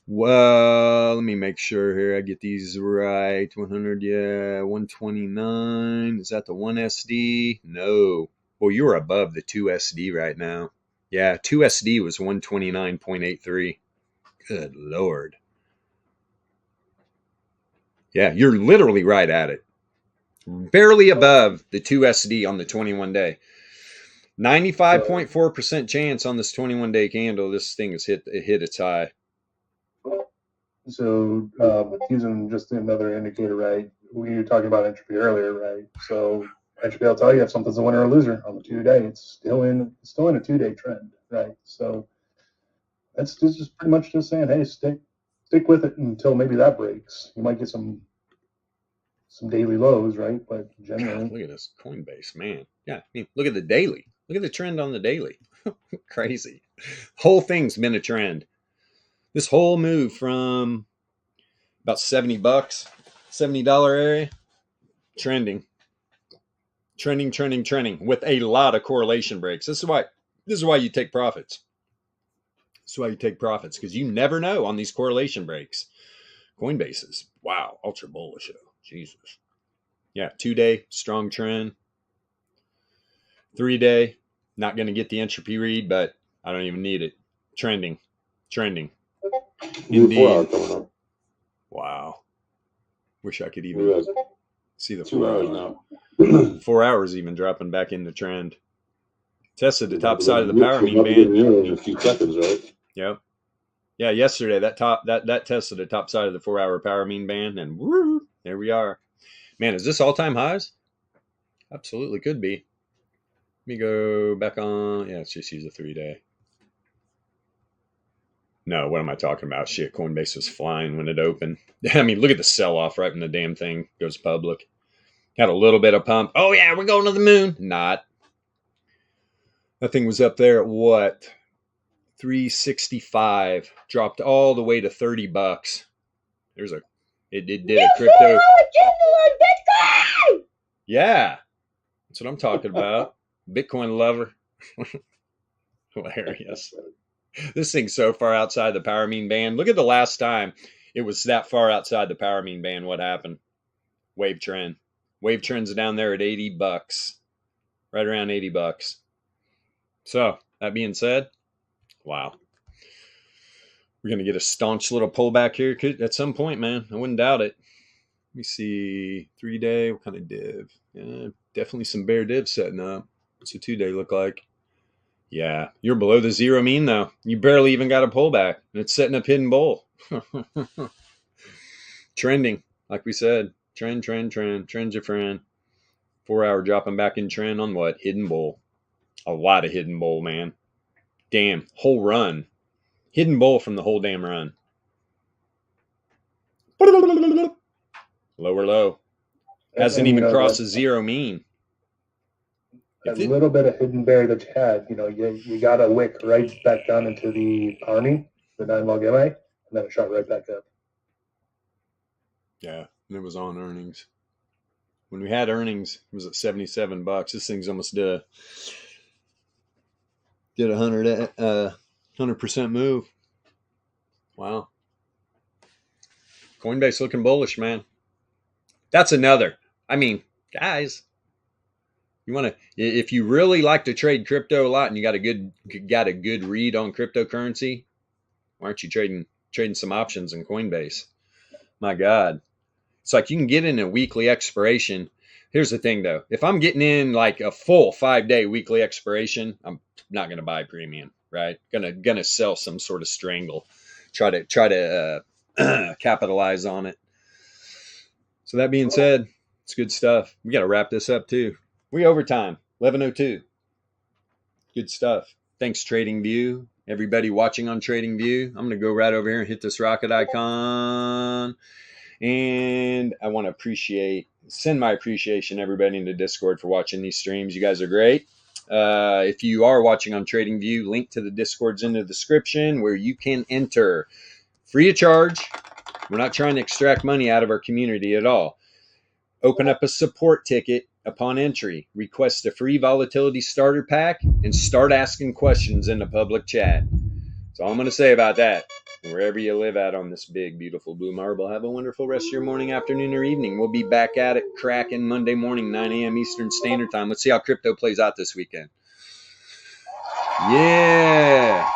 well, let me make sure here I get these right. 100, yeah, 129. Is that the 1SD? No. Well, you're above the 2SD right now. Yeah, 2SD was 129.83. Good Lord. Yeah, you're literally right at it. Barely above the 2SD on the 21-day. 95.4% chance on this 21-day candle. This thing has hit its high. So using just another indicator, right? We were talking about entropy earlier, right? So entropy will tell you if something's a winner or loser on the 2-day. It's still in a 2-day trend, right? So that's just pretty much just saying, hey, stick with it until maybe that breaks. You might get some daily lows, right? But generally, God, look at this Coinbase, man. Yeah, I mean, look at the daily. Look at the trend on the daily. Crazy. Whole thing's been a trend. This whole move from about $70, $70 area, trending with a lot of correlation breaks. This is why you take profits. That's why you take profits, because you never know on these correlation breaks. Coinbase is, wow, ultra bullish. Jesus. Yeah, 2-day, strong trend. 3-day, not going to get the entropy read, but I don't even need it. Trending. Indeed. Wow. Wish I could even see the 4 hours now. 4 hours even dropping back in the trend. Tested the top side of the power mean band in a few seconds, right? Yep. Yeah, yesterday that tested the top side of the 4-hour power mean band, and woo, there we are. Man, is this all-time highs? Absolutely could be. Let me go back on. Yeah, let's just use a 3-day. No, what am I talking about? Shit, Coinbase was flying when it opened. I mean, look at the sell-off right when the damn thing goes public. Had a little bit of pump. Oh, yeah, we're going to the moon. Not. That thing was up there at what? 365. Dropped all the way to $30. It did a crypto. Yeah, that's what I'm talking about. Bitcoin lover. Hilarious. This thing's so far outside the power mean band. Look at the last time it was that far outside the power mean band. What happened? Wave trend. Wave trend's down there at $80. Right around $80. So, that being said, wow. We're going to get a staunch little pullback here at some point, man. I wouldn't doubt it. Let me see. 3-day. What kind of div? Yeah, definitely some bear div setting up. What's a 2-day look like? Yeah, you're below the zero mean though. You barely even got a pullback, and it's setting up hidden bull. Trending, like we said. Trend. Trend's your friend. 4-hour dropping back in trend on what? Hidden bull. A lot of hidden bull, man. Damn, whole run. Hidden bull from the whole damn run. Lower low. Hasn't even crossed a zero mean. That little bit of hidden bear that you had, you got a wick right back down into the Army, the 9-log MA, and then it shot right back up. Yeah, and it was on earnings. When we had earnings, it was at $77. This thing's almost did a 100% move. Wow. Coinbase looking bullish, man. That's another. I mean, guys, you want to, if you really like to trade crypto a lot and you got a good read on cryptocurrency, why aren't you trading some options in Coinbase? My God. It's like you can get in a weekly expiration. Here's the thing though. If I'm getting in like a full 5-day weekly expiration, I'm not going to buy premium, right? Gonna sell some sort of strangle. Try to capitalize on it. So that being said, it's good stuff. We got to wrap this up too. We overtime, 11:02. Good stuff. Thanks, TradingView. Everybody watching on TradingView. I'm going to go right over here and hit this rocket icon. And I want to send my appreciation to everybody in the Discord for watching these streams. You guys are great. If you are watching on TradingView, link to the Discord's in the description where you can enter free of charge. We're not trying to extract money out of our community at all. Open up a support ticket upon entry. Request a free volatility starter pack and start asking questions in the public chat. That's all I'm going to say about that. Wherever you live at on this big, beautiful blue marble, have a wonderful rest of your morning, afternoon, or evening. We'll be back at it cracking Monday morning, 9 a.m. Eastern Standard Time. Let's see how crypto plays out this weekend. Yeah.